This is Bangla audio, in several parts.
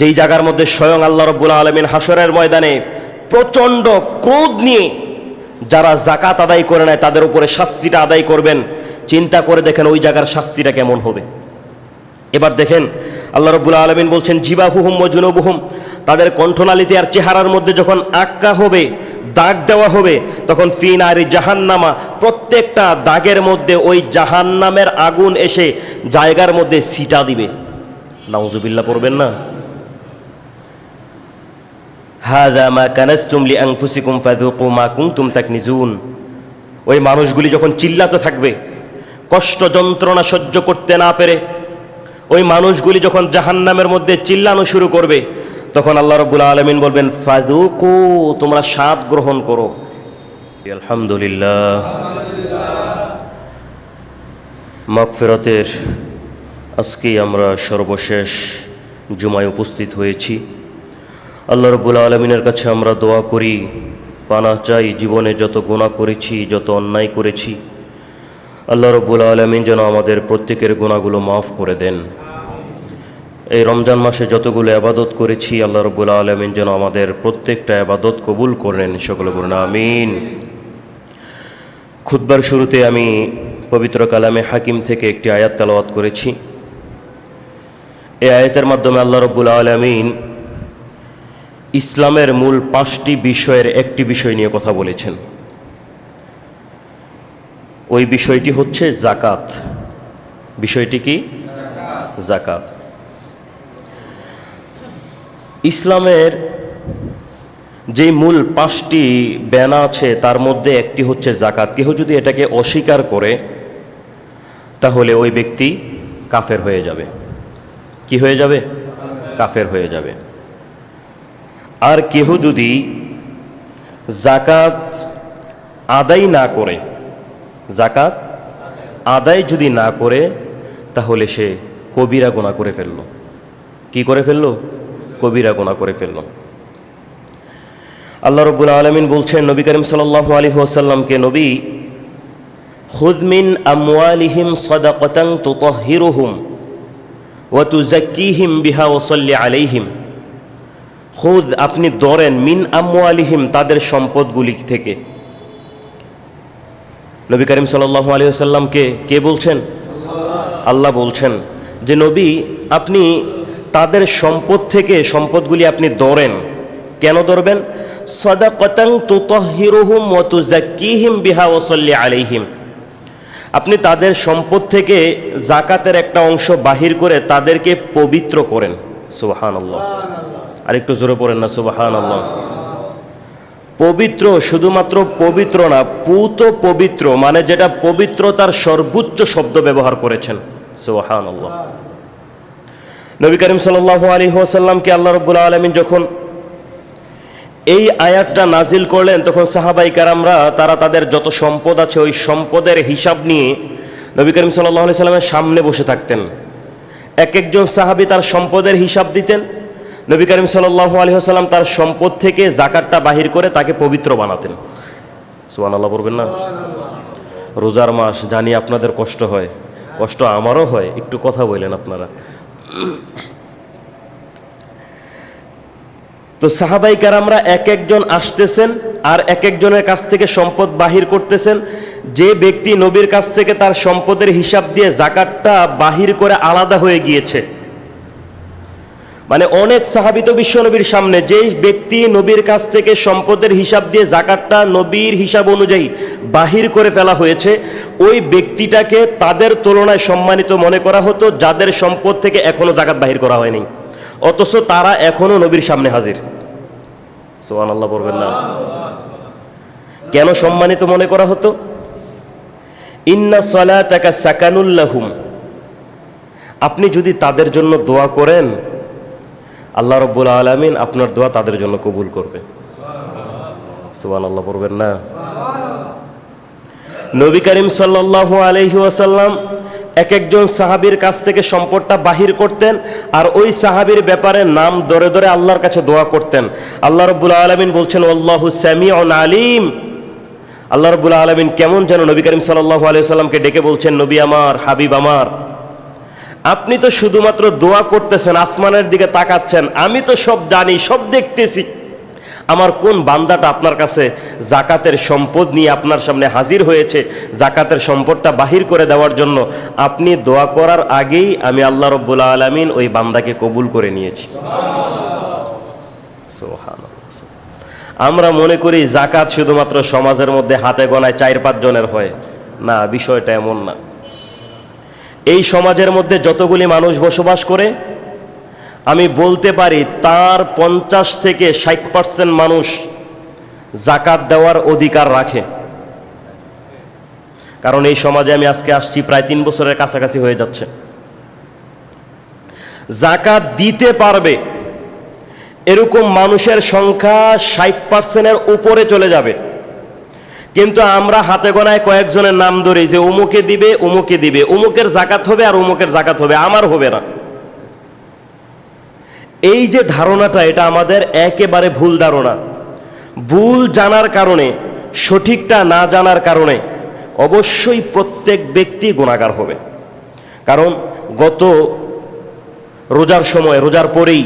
যেই জায়গার মধ্যে স্বয়ং আল্লাহ রাব্বুল আলামিন হাসরের ময়দানে প্রচণ্ড ক্রোধ নিয়ে যারা যাকাত আদায় করে নেয় তাদের উপরে শাস্তিটা আদায় করবেন। চিন্তা করে দেখেন ওই জায়গার শাস্তিটা কেমন হবে। এবার দেখেন আল্লাহ রাব্বুল আলামিন বলছেন জিবাহুহুম ওয়া জুনুবুহুম, তাদের কণ্ঠনালীতে আর চেহারার মধ্যে যখন আঁকা হবে, দাগ দেওয়া হবে, তখন ফি নারি জাহান্নামা, প্রত্যেকটা দাগের মধ্যে ওই জাহান্নামের আগুন এসে জায়গার মধ্যে সিটা দিবে। নাউজুবিল্লাহ পড়বেন না? হাযা মা কানাজতুম লিআনফুসিকুম ফাযুকু মা কুনতুম তাকনিজুন। ওই মানুষগুলি যখন চিল্লাতে থাকবে, কষ্ট যন্ত্রণা সহ্য করতে না পেরে ওই মানুষগুলি যখন জাহান্নামের মধ্যে চিল্লানো শুরু করবে, তখন আল্লাহ রাব্বুল আলামিন বলবেন ফাযুকু, তোমরা স্বাদ গ্রহণ করো। আলহামদুলিল্লাহ, মাগফিরাতের আজকেই আমরা সর্বশেষ জুমায় উপস্থিত হয়েছি। আল্লাহ রাব্বুল আলামিনের কাছে আমরা দোয়া করি, পানাহ চাই, জীবনে যত গুনাহ করেছি, যত অন্যায় করেছি, আল্লাহ রাব্বুল আলামিন যেন আমাদের প্রত্যেকের গুনাহগুলো মাফ করে দেন। এই রমজান মাসে যতগুলো ইবাদত করেছি, আল্লাহ রাব্বুল আলামিন যেন আমাদের প্রত্যেকটা ইবাদত কবুল করেন। সকলে বলুন আমিন। খুতবার শুরুতে আমি পবিত্র কালামে হাকিম থেকে একটি আয়াত তেলাওয়াত করেছি। এই আয়াতের মাধ্যমে আল্লাহ রাব্বুল আলামিন ইসলামের মূল 5টি বিষয়ের একটি বিষয় নিয়ে কথা বলেছেন। ওই বিষয়টি হচ্ছে যাকাত। বিষয়টি কি? যাকাত। ইসলামের যে মূল 5টি ব্যানা আছে তার মধ্যে একটি হচ্ছে যাকাত। কেহ যদি এটাকে অস্বীকার করে তাহলে ওই ব্যক্তি কাফের হয়ে যাবে। কি হয়ে যাবে? কাফের হয়ে যাবে। আর কেহ যদি যাকাত আদায় না করে, যাকাত আদায় যদি না করে, তাহলে সে কবিরা গুনাহ করে ফেলল। কি করে ফেলল? কবিরা গুনাহ করে ফেলল। আল্লাহ রাব্বুল আলামিন বলছেন নবী করিম সাল্লাল্লাহু আলাইহি ওয়াসাল্লামকে, নবী, খুদ মিন আমওয়ালিহিম সাদাকাতান তুতাহহিরুহুম ওয়া তুযাক্কিহিম বিহা ওয়া সাল্লি আলাইহিম। খুদ, আপনি ধরেন, মিন আমওয়ালিহিম, তাদের সম্পদগুলি থেকে। নবী করিম সাল্লাল্লাহু আলাইহি ওয়াসাল্লামকে কে বলছেন? আল্লাহ বলছেন যে নবী, আপনি তাদের সম্পদ থেকে সম্পদগুলি আপনি ধরেন। কেন ধরবেন? সাদাকাতান তুতাহহিরুহুম ওয়া তুযাক্কিহিম বিহা ওয়া সাল্লি আলাইহিম। আপনি তাদের সম্পদ থেকে যাকাতের একটা অংশ বাহির করে তাদেরকে পবিত্র করেন। সুবহানাল্লাহ। আর একটু জোরে পড়েন না সুবহানাল্লাহ। পবিত্র, শুধুমাত্র পবিত্র না, পুত পবিত্র, মানে যেটা পবিত্রতার সর্বোচ্চ শব্দ ব্যবহার করেছেন। সুবহানাল্লাহ। নবী করিম সাল্লাল্লাহু আলাইহি ওয়াসাল্লামকে আল্লাহ রাব্বুল আলামিন যখন এই আয়াতটা নাজিল করলেন, তখন সাহাবায়ে কেরামরা তারা তাদের যত সম্পদ আছে ওই সম্পদের হিসাব নিয়ে নবী করিম সাল্লাল্লাহু আলাইহি ওয়াসাল্লামের সামনে বসে থাকতেন। এক একজন সাহাবী তার সম্পদের হিসাব দিতেন। নবী করিম সাল্লাল্লাহু আলাইহি ওয়াসাল্লাম তার সম্পদ থেকে যাকাতটা বাহির করে তাকে পবিত্র বানাতেন। সুবহানাল্লাহ বলবেন না? রোজার মাস, জানি আপনাদের কষ্ট হয়, কষ্ট আমারও হয়, একটু কথা বলেন আপনারা। তো সাহাবায়ে কেরামরা এক একজন আসতেছেন আর এক একজনের কাছ থেকে সম্পদ বাহির করতেছেন। যে ব্যক্তি নবীর কাছ থেকে তার সম্পদের হিসাব দিয়ে যাকাতটা বাহির করে আলাদা হয়ে গিয়েছে, মানে অনেক সাহাবী তো বিশ্ব নবীর সামনে, যেই ব্যক্তি নবীর কাছ থেকে সম্পদের হিসাব দিয়ে যাকাতটা নবীর হিসাব অনুযায়ী বাহির করে ফেলা হয়েছে, ওই ব্যক্তিটাকে তাদের তুলনায় সম্মানিত মনে করা হতো যাদের সম্পদ থেকে এখনো যাকাত বাহির করা হয়নি, অথচ তারা এখনো নবীর সামনে হাজির। সুবহানাল্লাহ বলবেন না? কেন সম্মানিত মনে করা হতো? ইন্না সালাতাকা সাকানুল লাহুম। আপনি যদি তাদের জন্য দোয়া করেন, আল্লাহ রাব্বুল আলামিন আপনার দোয়া তাদের জন্য কবুল করবে। সুবহানাল্লাহ বলবেন না? নবী করিম সাল্লাল্লাহু আলাইহি ওয়াসাল্লাম এক একজন সাহাবীর কাছ থেকে সম্পদটা বাহির করতেন আর ওই সাহাবীর ব্যাপারে নাম ধরে ধরে আল্লাহর কাছে দোয়া করতেন। আল্লাহ রাব্বুল আলামিন বলছেন আল্লাহু সামিউন আলিম। আল্লাহ রাব্বুল আলামিন কেমন যেন নবী করিম সাল্লাল্লাহু আলাইহি ওয়াসাল্লামকে ডেকে বলছেন, নবী আমার, হাবিব আমার, আপনি তো শুধুমাত্র দোয়া করতেছেন, আসমানের দিকে তাকাচ্ছেন, আমি তো সব জানি, সব দেখতেছি। আমার কোন বান্দাটা আপনার কাছে জাকাতের সম্পদ নিয়ে আপনার সামনে হাজির হয়েছে জাকাতের সম্পদটা বাহির করে দেওয়ার জন্য? আপনি দোয়া করার আগেই আমি আল্লাহ রাব্বুল আলামিন ওই বান্দাকে কবুল করে নিয়েছি। সুবহানাল্লাহ। আমরা মনে করি জাকাত শুধুমাত্র সমাজের মধ্যে হাতে গোনায় 4-5 জনের হয়। না, বিষয়টা এমন না। এই সমাজের মধ্যে যতগুলি মানুষ বসবাস করে, আমি বলতে পারি তার 50 থেকে 60% মানুষ জাকাত দেওয়ার অধিকার রাখে। কারণ এই সমাজে আমি আজকে আসছি প্রায় 3 বছরের কাছাকাছি হয়ে যাচ্ছে। জাকাত দিতে পারবে এরকম মানুষের সংখ্যা 60%-এর উপরে চলে যাবে। কিন্তু আমরা হাতে গোনায় কয়েকজনের নাম ধরি যে উমুকে দিবে, উমুকে দিবে, উমুকের জাকাত হবে আর উমুকের জাকাত হবে, আমার হবে না। এই যে ধারণাটা, এটা আমাদের একেবারে ভুল ধারণা। ভুল জানার কারণে, সঠিকটা না জানার কারণে অবশ্যই প্রত্যেক ব্যক্তি গুনাহগার হবে। কারণ গত রোজার সময়, রোজার পরেই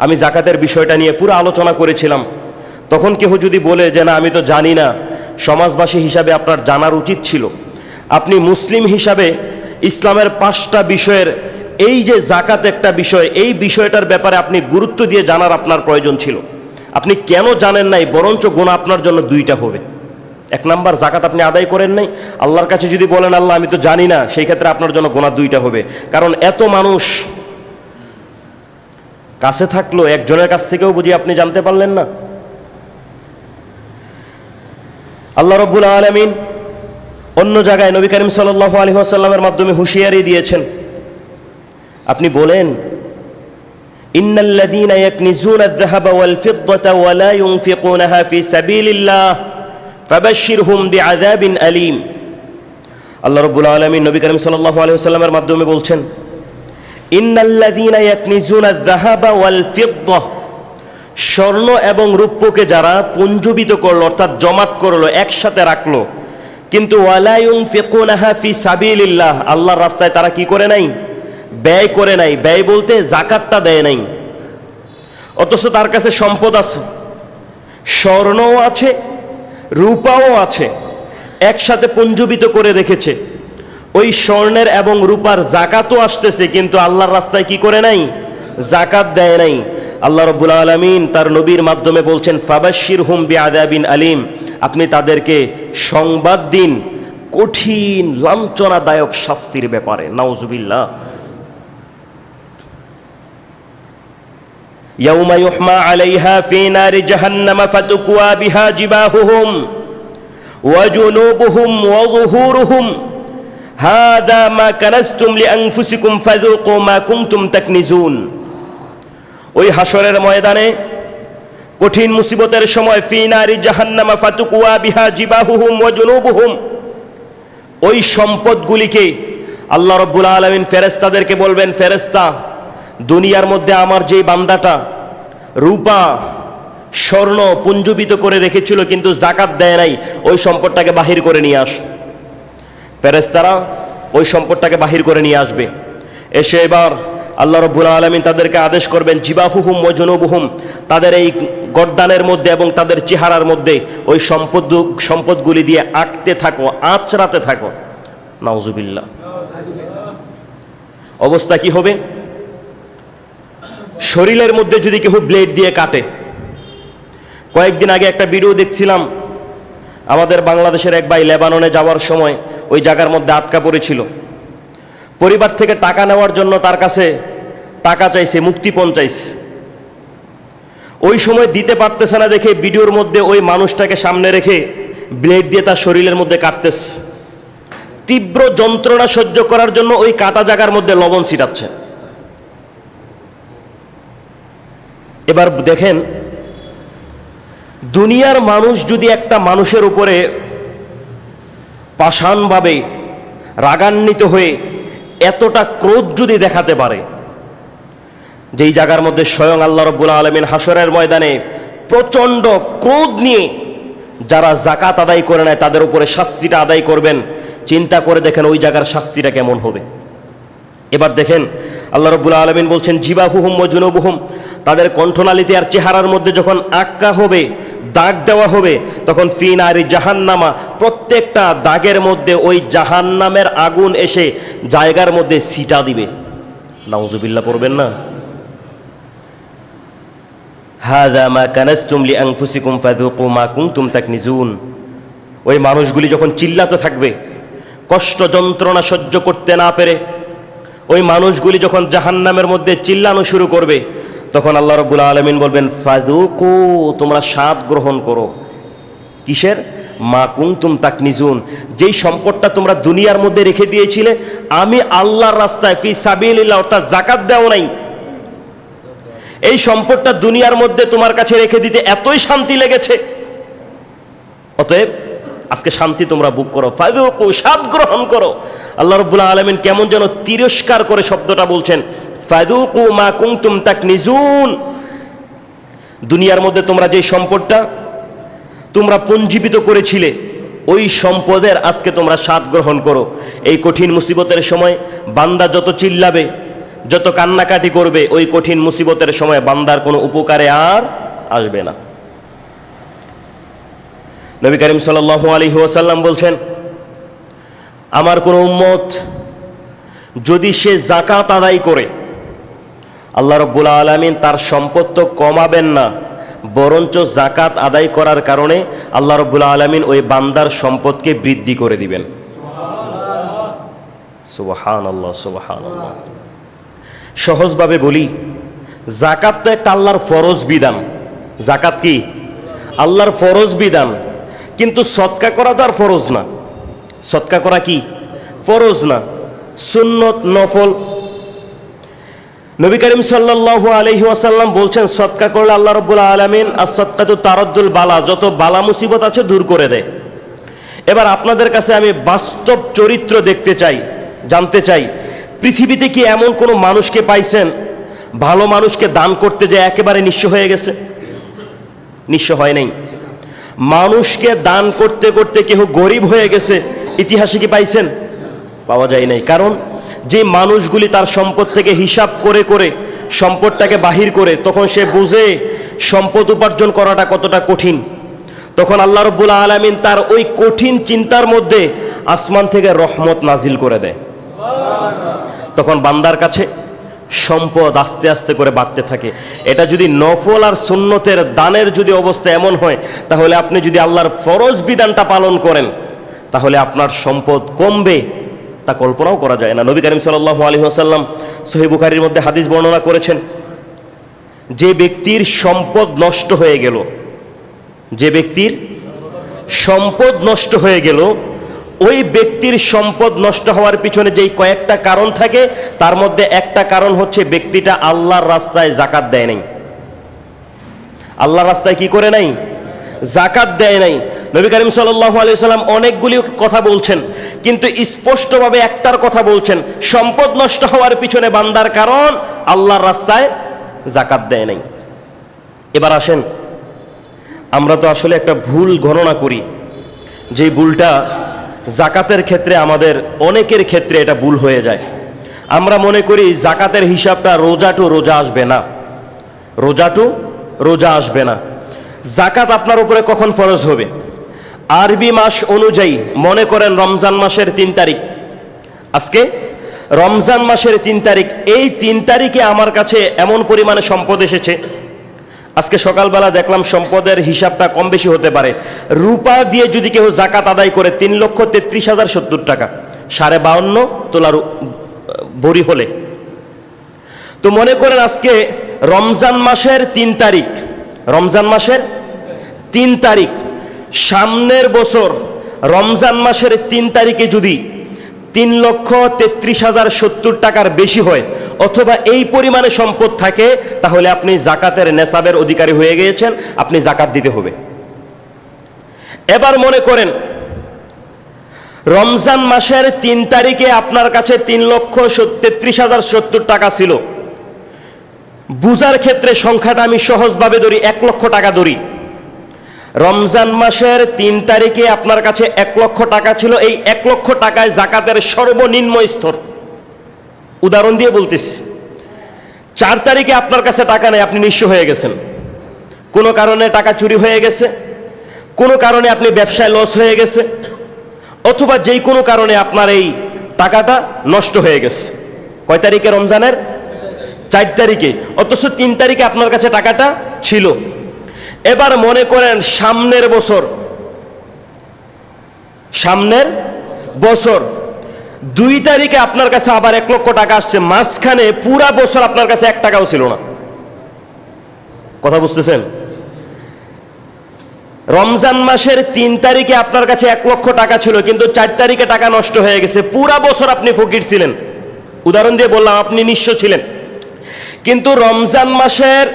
আমি জাকাতের বিষয়টা নিয়ে পুরো আলোচনা করেছিলাম। তখন কেউ যদি বলে যে না আমি তো জানি না, সমাজবাসী হিসাবে আপনার জানার উচিত ছিল। আপনি মুসলিম হিসাবে ইসলামের 5টা বিষয়ের এই যে জাকাত একটা বিষয়, এই বিষয়টার ব্যাপারে আপনি গুরুত্ব দিয়ে জানার আপনার প্রয়োজন ছিল। আপনি কেন জানেন নাই? বরঞ্চ গুনাহ আপনার জন্য 2টা হবে। 1 নাম্বার, জাকাত আপনি আদায় করেন নাই। আল্লাহর কাছে যদি বলেন আল্লাহ আমি তো জানি না, সেই ক্ষেত্রে আপনার জন্য গুনাহ 2টা হবে। কারণ এত মানুষ কাছে থাকলো, একজনের কাছ থেকেও বুঝি আপনি জানতে পারলেন না। আল্লাহ রাব্বুল আলামিন অন্য জায়গায় নবী করিম সাল্লাল্লাহু আলাইহি ওয়াসাল্লামের মাধ্যমে হুঁশিয়ারি দিয়েছেন। আপনি বলেন ইন্নাল্লাযীনা ইয়াকনিজুনা আয-যাহাবা ওয়াল ফিদ্দাতা ওয়া লা ইউনফিকুনাহা ফি সাবিলিল্লাহ ফাবাশশিরহুম বিআযাবিন আলীম। আল্লাহ রাব্বুল আলামিন নবী করিম সাল্লাল্লাহু আলাইহি ওয়াসাল্লামের মাধ্যমে বলছেন ইন্নাল্লাযীনা ইয়াকনিজুনা আয-যাহাবা ওয়াল ফিদ্দাহ, স্বর্ণ এবং রৌপ্যকে যারা পুঞ্জীবিত করলো, অর্থাৎ জমাট করলো, একসাথে রাখলো, কিন্তু ওয়ালা ইউনফিকুনাহা ফি সাবিলিল্লাহ, আল্লাহর রাস্তায় তারা কি করে নাই? ব্যয় করে নাই। ব্যয় বলতে জাকাতটা দেয় নাই। অথচ তার কাছে সম্পদ আছে, স্বর্ণও আছে, রূপাও আছে, একসাথে পুঞ্জীবিত করে রেখেছে। ওই স্বর্ণের এবং রূপার জাকাতও আসতেছে, কিন্তু আল্লাহর রাস্তায় কি করে নাই? জাকাত দেয় নাই। আল্লাহ রাব্বুল আলামিন তার নবীর মাধ্যমে বলছেন ফাবাশশিরহুম বিআযাবিন আলীম, আপনি তাদেরকে সংবাদ দিন কঠিন লাঞ্ছনাদায়ক শাস্তির ব্যাপারে। নাউযুবিল্লাহ। ইয়াউমা ইউহমা আলাইহা ফি নারি জাহান্নামা ফাতুকওয়া বিহা জিবাহুহুম ওয়া জুনুবুহুম ওয়া যুহুরুহুম হাযা মা কানাসতুম লিআনফুসিকুম ফাযুকু মা কুনতুম তাকনিজুন। ওই হাসরের ময়দানে কঠিন মুসিবতের সময় ফি নারি জাহান্নামা ফাতুকওয়া বিহা জিবাহুহুম ওয়া জুনুবুহুম, ওই সম্পদগুলিকে আল্লাহ রাব্বুল আলামিন ফেরেশতাদেরকে বলবেন, ফেরেশতা দুনিয়ার মধ্যে আমার যে বান্দাটা রূপা স্বর্ণ পুঞ্জীবিত করে রেখেছিল কিন্তু জাকাত দেয় নাই, ওই সম্পদটাকে বাহির করে নিয়ে আস। ফেরেশতারা ওই সম্পদটাকে বাহির করে নিয়ে আসবে। এসে এবার আল্লাহ রাব্বুল আলামিন তাদেরকে আদেশ করবেন জিবাহুহুম ওয়া জুনুবুহুম, তাদের এই গর্দানের মধ্যে এবং তাদের চেহারার মধ্যে ওই সম্পদগুলি দিয়ে আঁকতে থাকো, আঁচড়াতে থাকো। নাউযুবিল্লাহ। অবস্থা কি হবে? শরীরের মধ্যে যদি কেউ ব্লেড দিয়ে কাটে, কয়েকদিন আগে একটা ভিডিও দেখছিলাম, আমাদের বাংলাদেশের এক ভাই লেবাননে যাওয়ার সময় ওই জায়গার মধ্যে আটকা পড়েছিল। পরিবার থেকে টাকা নেওয়ার জন্য তার কাছে টাকা চাইছে, মুক্তিপণ চাইছে। ওই সময় দিতে পারতেছে না দেখে ভিডিওর মধ্যে ওই মানুষটাকে সামনে রেখে ব্লেড দিয়ে তার শরীরের মধ্যে কাটতেছে। তীব্র যন্ত্রণা সহ্য করার জন্য ওই কাটা জায়গার মধ্যে লবণ ছিটাচ্ছে। এবার দেখেন, দুনিয়ার মানুষ যদি একটা মানুষের উপরে পাষাণভাবে রাগান্বিত হয়ে এতটা ক্রোধ যদি দেখাতে পারে, যেই জায়গার মধ্যে স্বয়ং আল্লাহ রাব্বুল আলামিন হাসরের ময়দানে প্রচণ্ড ক্রোধ নিয়ে যারা জাকাত আদায় করে নেয় তাদের উপরে শাস্তিটা আদায় করবেন, চিন্তা করে দেখেন ওই জায়গার শাস্তিটা কেমন হবে। এবার দেখেন আল্লাহ রাব্বুল আলামিন বলছেন জিবাহুহুম ওয়া জুনুবুহুম, তাদের কণ্ঠনালীতে আর চেহারার মধ্যে যখন আঁকা হবে, দাগ দেওয়া হবে, তখন ফি নারি জাহান্নামা, প্রত্যেকটা দাগের মধ্যে ওই জাহান্নামের আগুন এসে জায়গার মধ্যে সিটা দিবে। নাউজুবিল্লাহ পড়বেন না? হাযা মা কানাজতুম লিআনফুসিকুম ফাযুকু মা কুনতুম তাকনিজুন। ওই মানুষগুলি যখন চিল্লাতে থাকবে, কষ্ট যন্ত্রণা সহ্য করতে না পেরে ওই মানুষগুলি যখন জাহান্নামের মধ্যে চিল্লানো শুরু করবে, তখন আল্লাহ রাব্বুল আলামিন বলবেন ফাযুকু, তোমরা স্বাদ গ্রহণ করো। কিসের? মা কুনতুম তাকনিজুন, যেই সম্পদটা তোমরা দুনিয়ার মধ্যে রেখে দিয়েছিলে, আমি আল্লাহর রাস্তায় ফি সাবিলিল্লাহ, অর্থাৎ যাকাত দাও নাই, এই সম্পদটা দুনিয়ার মধ্যে তোমার কাছে রেখে দিতে এতই শান্তি লেগেছে, অতএব আজকে শান্তি তোমরা বুক করো, ফাযুকু, স্বাদ গ্রহণ করো। আল্লাহ রাব্বুল আলামিন কেমন যেন তিরস্কার করে শব্দটা বলছেন, ফাযুকু মা কুনতুম তাকনিজুন। দুনিয়ার মধ্যে তোমরা যে সম্পদটা তোমরা পুঞ্জীবিত করেছিলে, ওই সম্পদের আজকে তোমরা স্বাদ গ্রহণ করো। এই কঠিন মুসিবতের সময় বান্দা যত চিল্লাবে, যত কান্নাকাটি করবে, ওই কঠিন মুসিবতের সময় বান্দার কোনো উপকারে আর আসবে না। নবী করিম সাল্লাল্লাহু আলাইহি ওয়াসাল্লাম বলছেন, আমার কোন উম্মত যদি সে যাকাত আদায় করে, আল্লাহ রাব্বুল আলামিন তার সম্পদ তো কমাবেন না, বরঞ্চ যাকাত আদায় করার কারণে আল্লাহ রাব্বুল আলামিন ওই বান্দার সম্পদকে বৃদ্ধি করে দিবেন। সুবহানাল্লাহ, সুবহানাল্লাহ। সহজভাবে বলি, যাকাত তো একটা আল্লাহর ফরজ বিধান। যাকাত কি? আল্লাহর ফরজ বিধান। কিন্তু সদকা করা তো আর ফরজ না। সদকা করা কি? ফরজ না, সুন্নত, নফল। নবী করিম সাল্লাল্লাহু আলাইহি ওয়াসাল্লাম বলছেন, সদকা করলে আল্লাহ রাব্বুল আলামিন as-সাদকাতু তারাদ্দুল বালা, যত বালা মুসিবত আছে দূর করে দেয়। এবার আপনাদের কাছে আমি বাস্তব চরিত্র দেখতে চাই, জানতে চাই, পৃথিবীতে কি এমন কোনো মানুষকে পাইছেন ভালো মানুষকে দান করতে যায় একেবারে নিঃস্ব হয়ে গেছে? নিঃস্ব হয় নাই। মানুষকে দান করতে করতে কেউ গরিব হয়ে গেছে ইতিহাসে কি পাইছেন? পাওয়া যায় নাই। কারণ যে মানুষগুলি তার সম্পদ থেকে হিসাব করে করে সম্পদটাকে বাহির করে, তখন সে বুঝে সম্পদ উপার্জন করাটা কতটা কঠিন। তখন আল্লাহ রাব্বুল আলামিন তার ওই কঠিন চিন্তার মধ্যে আসমান থেকে রহমত নাজিল করে দেয়। তখন বান্দার কাছে সম্পদ আস্তে আস্তে করে বাড়তে থাকে। এটা যদি নফল আর সুন্নতের দানের যদি অবস্থা এমন হয়, তাহলে আপনি যদি আল্লাহর ফরজ বিধানটা পালন করেন, তাহলে আপনার সম্পদ কমবে, তা কল্পনাও করা যায় না। নবী করিম সাল্লাল্লাহু আলাইহি ওয়াসাল্লাম সহিহ বুখারীর মধ্যে হাদিস বর্ণনা করেছেন, যে ব্যক্তির সম্পদ নষ্ট হয়ে গেল, যে ব্যক্তির সম্পদ নষ্ট হয়ে গেল, ওই ব্যক্তির সম্পদ নষ্ট হওয়ার পিছনে যেই কয়েকটা কারণ থাকে, তার মধ্যে একটা কারণ হচ্ছে ব্যক্তিটা আল্লাহর রাস্তায় যাকাত দেয় নাই। আল্লাহর রাস্তায় কি করে নাই? যাকাত দেয় নাই। নবী করিম সাল্লাল্লাহু আলাইহি ওয়াসাল্লাম অনেকগুলি কথা বলছেন, কিন্তু স্পষ্টভাবে একটার কথা বলছেন, সম্পদ নষ্ট হওয়ার পিছনে বান্দার কারণ আল্লাহর রাস্তায় যাকাত দেয় নাই। এবার আসেন, আমরা তো আসলে একটা ভুল গণনা করি, যে ভুলটা যাকাতের ক্ষেত্রে আমাদের অনেকের ক্ষেত্রে এটা ভুল হয়ে যায়। আমরা মনে করি যাকাতের হিসাবটা রোজা টু রোজা আসবে না, রোজা টু রোজা আসবে না। যাকাত আপনার উপরে কখন ফরজ হবে? আরবি মাস অনুযায়ী মনে করেন রমজান মাসের 3 তারিখ, আজকে রমজান মাসের 3 তারিখ, এই 3 তারিখে আমার কাছে এমন পরিমাণে সম্পদ এসেছে, আজকে সকালবেলা দেখলাম সম্পদের হিসাবটা কম বেশি হতে পারে। রূপা দিয়ে যদি কেউ যাকাত আদায় করে 3,33,070 টাকা, 52.5 তোলা ভরি হলে, তো মনে করেন আজকে রমজান মাসের 3 তারিখ, রমজান মাসের 3 তারিখ, সামনের বছর রমজান মাসের 3 তারিখে যদি 3,33,070 টাকার বেশি হয়, অথবা এই পরিমাণে সম্পদ থাকে, তাহলে আপনি যাকাতের নেসাবের অধিকারী হয়ে গিয়েছেন, আপনি যাকাত দিতে হবে। এবার মনে করেন রমজান মাসের 3 তারিখে আপনার কাছে 3,33,070 টাকা ছিল। বুঝার ক্ষেত্রে সংখ্যাটা আমি সহজভাবে ধরি, 1 লক্ষ টাকা ধরি। রমজান মাসের 3 তারিখে আপনার কাছে 1 লক্ষ টাকা ছিল। এই 1 লক্ষ টাকায় যাকাতের সর্বনিম্ন স্তর উদাহরণ দিয়ে বলতেছি, 4 তারিখে আপনার কাছে টাকা নেই, আপনি নিঃস্ব হয়ে গেছেন, কোনো কারণে টাকা চুরি হয়ে গেছে, কোনো কারণে আপনি ব্যবসায় লস হয়ে গেছে, অথবা যেই কোনো কারণে আপনার এই টাকাটা নষ্ট হয়ে গেছে। কয় তারিখে? রমজানের 4 তারিখে। অথচ 3 তারিখে আপনার কাছে টাকাটা ছিল। এবার মনে করেন সামনের বছর 2 তারিখে আপনার কাছে আবার 1 লক্ষ টাকা আসছে, মাঝখানে পুরা বছর আপনার কাছে 1 টাকাও ছিল না। কথা বুঝতেছেন? রমজান মাসের 3 তারিখে আপনার কাছে 1 লক্ষ টাকা ছিল, কিন্তু 4 তারিখে টাকা নষ্ট হয়ে গেছে। পুরা বছর আপনি ফকির ছিলেন, উদাহরণ দিয়ে বললাম, আপনি নিঃস্ব ছিলেন। কিন্তু রমজান মাসের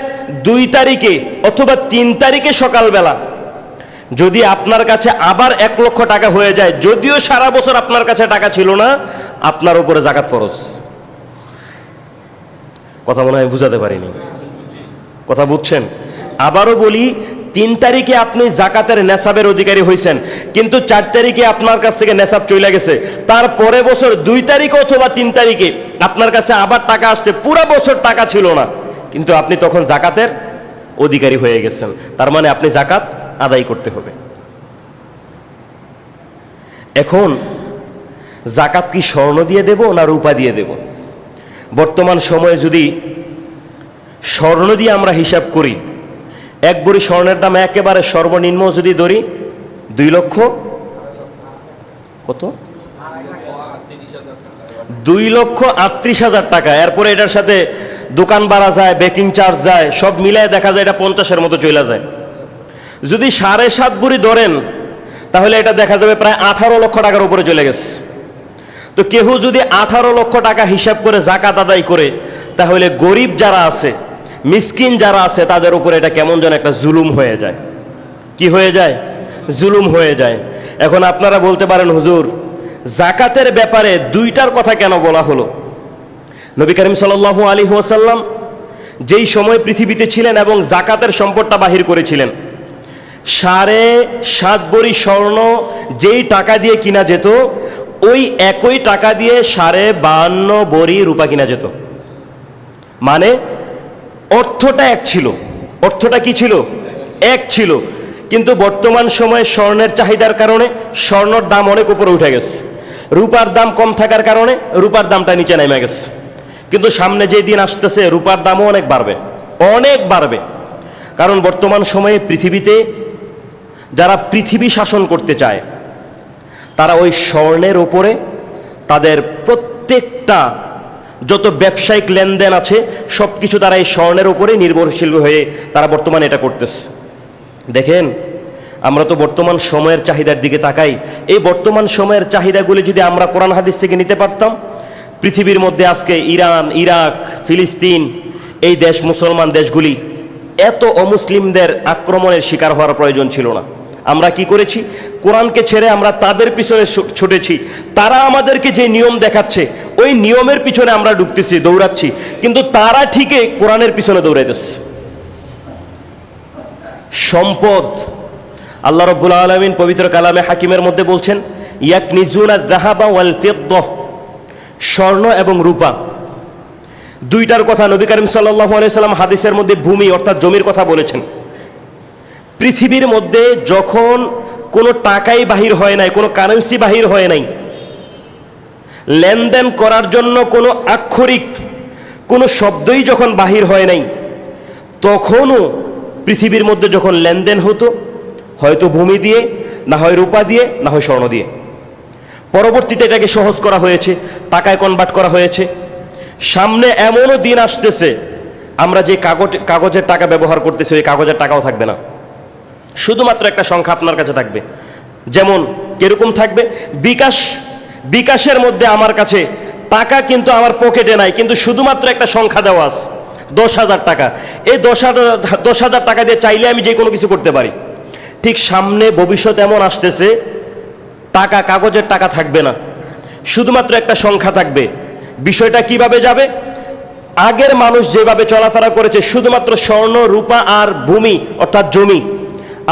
2 তারিখে অথবা 3 তারিখে সকালবেলা যদি আপনার কাছে আবার 1 লক্ষ টাকা হয়ে যায়, যদিও সারা বছর আপনার কাছে টাকা ছিল না, আপনার উপরে যাকাত ফরজ। কথা মনে হয় বুঝাতে পারিনি, কথা বুঝছেন? আবারও বলি, 3 তারিখে আপনি জাকাতের নেসাবের অধিকারী হয়েছেন, কিন্তু 4 তারিখে আপনার কাছ থেকে নেসাব চলে গেছে। তারপরে বছর 2 তারিখে অথবা 3 তারিখে আপনার কাছে আবার টাকা আসছে, পুরা বছর টাকা ছিল না, কিন্তু আপনি তখন জাকাতের অধিকারী হয়ে গেছেন। তার মানে আপনি জাকাত আদায় করতে হবে। এখন জাকাত কি স্বর্ণ দিয়ে দেব না রূপা দিয়ে দেব? বর্তমান সময়ে যদি স্বর্ণ দিয়ে আমরা হিসাব করি, 1 ভরি স্বর্ণের দাম একেবারে সর্বনিম্ন যদি ধরি 2 লক্ষ কত? 2,38,000 টাকা। এরপরে এটার সাথে দোকান ভাড়া যায়, বেকিং চার্জ যায়, সব মিলায় দেখা যায় এটা 50-এর মতো চলে যায়। যদি 7.5 ভরি ধরেন তাহলে এটা দেখা যাবে প্রায় 18 লক্ষ টাকার উপরে চলে গেছে। তো কেউ যদি 18 লক্ষ টাকা হিসাব করে জাকাত আদায় করে, তাহলে গরিব যারা আছে, মিসকিন যারা আছে, তাদের উপরে এটা কেমন যেন একটা জুলুম হয়ে যায়। কি হয়ে যায়? জুলুম হয়ে যায়। এখন আপনারা বলতে পারেন, হুজুর জাকাতের ব্যাপারে 2টার কথা কেন বলা হলো? নবী করিম সাল্লাল্লাহু আলাইহি ওয়াসাল্লাম যেই সময় পৃথিবীতে ছিলেন এবং জাকাতের সম্পদটা বাহির করেছিলেন, 7.5 ভরি স্বর্ণ যেই টাকা দিয়ে কিনা যেত, ওই একই টাকা দিয়ে 52 ভরি রূপা কিনা যেত। মানে অর্থটা এক ছিল। অর্থটা কি ছিল? এক ছিল। কিন্তু বর্তমান সময়ে স্বর্ণের চাহিদার কারণে স্বর্ণের দাম অনেক উপরে উঠে গেছে, রূপার দাম কম থাকার কারণে রূপার দামটা নিচে নেমে গেছে। কিন্তু সামনে যে দিন আসতেছে রূপার দামও অনেক বাড়বে, অনেক বাড়বে। কারণ বর্তমান সময়ে পৃথিবীতে যারা পৃথিবী শাসন করতে চায়, তারা ওই স্বর্ণের ওপরে তাদের প্রত্যেকটা যত ব্যবসায়িক লেনদেন আছে সব কিছু তারা এই স্বর্ণের উপরে নির্ভরশীল হয়ে তারা বর্তমানে এটা করতেছে। দেখেন, আমরা তো বর্তমান সময়ের চাহিদার দিকে তাকাই। এই বর্তমান সময়ের চাহিদাগুলি যদি আমরা কোরআন হাদিস থেকে নিতে পারতাম, পৃথিবীর মধ্যে আজকে ইরান, ইরাক, ফিলিস্তিন এই দেশ, মুসলমান দেশগুলি এত অমুসলিমদের আক্রমণের শিকার হওয়ার প্রয়োজন ছিল না। আমরা কি করেছি? কোরআনকে ছেড়ে আমরা তাদের পিছনে ছুটেছি। তারা আমাদেরকে যে নিয়ম দেখাচ্ছে ওই নিয়মের পিছনে আমরা ঢুকতেছি, দৌড়াচ্ছি, কিন্তু তারা ঠিকই কোরআনের পিছনে দৌড়াইতেছে। সম্পদ, আল্লাহ রাব্বুল আলামিন পবিত্র কালামে হাকিমের মধ্যে বলছেন, ইয়াকনিজুনা যাহাবা ওয়াল ফিদ্দা, স্বর্ণ এবং রূপা, 2টার কথা নবী করিম সাল্লাল্লাহু আলাইহি সাল্লাম হাদিসের মধ্যে ভূমি অর্থাৎ জমির কথা বলেছেন। পৃথিবীর মধ্যে যখন কোনো টাকাই বাহির হয় নাই, কোনো কারেন্সি বাহির হয় নাই, লেনদেন করার জন্য কোনো আক্ষরিক কোনো শব্দই যখন বাহির হয় নাই, তখনও পৃথিবীর মধ্যে যখন লেনদেন হতো, হয়তো ভূমি দিয়ে, না হয় রূপা দিয়ে, না হয় স্বর্ণ দিয়ে। পরবর্তীতে এটাকে সহজ করা হয়েছে, টাকায় কনভার্ট করা হয়েছে। সামনে এমনও দিন আসতেছে আমরা যে কাগজের টাকা ব্যবহার করতেছি ওই কাগজের টাকাও থাকবে না, শুধুমাত্র একটা সংখ্যা আপনার কাছে থাকবে। যেমন কিরকম থাকবে? বিকাশের মধ্যে আমার কাছে টাকা কিন্তু আমার পকেটে নাই, কিন্তু শুধুমাত্র একটা সংখ্যা দেওয়া আছে 10,000 টাকা। এই 10,000 টাকা দিয়ে চাইলে আমি যে কোনো কিছু করতে পারি। ঠিক সামনে ভবিষ্যৎ এমন আসতেছে, টাকা, কাগজের টাকা থাকবে না, শুধুমাত্র একটা সংখ্যা থাকবে। বিষয়টা কিভাবে যাবে? আগের মানুষ যেভাবে চলাফেরা করেছে, শুধুমাত্র স্বর্ণ, রূপা আর ভূমি অর্থাৎ জমি,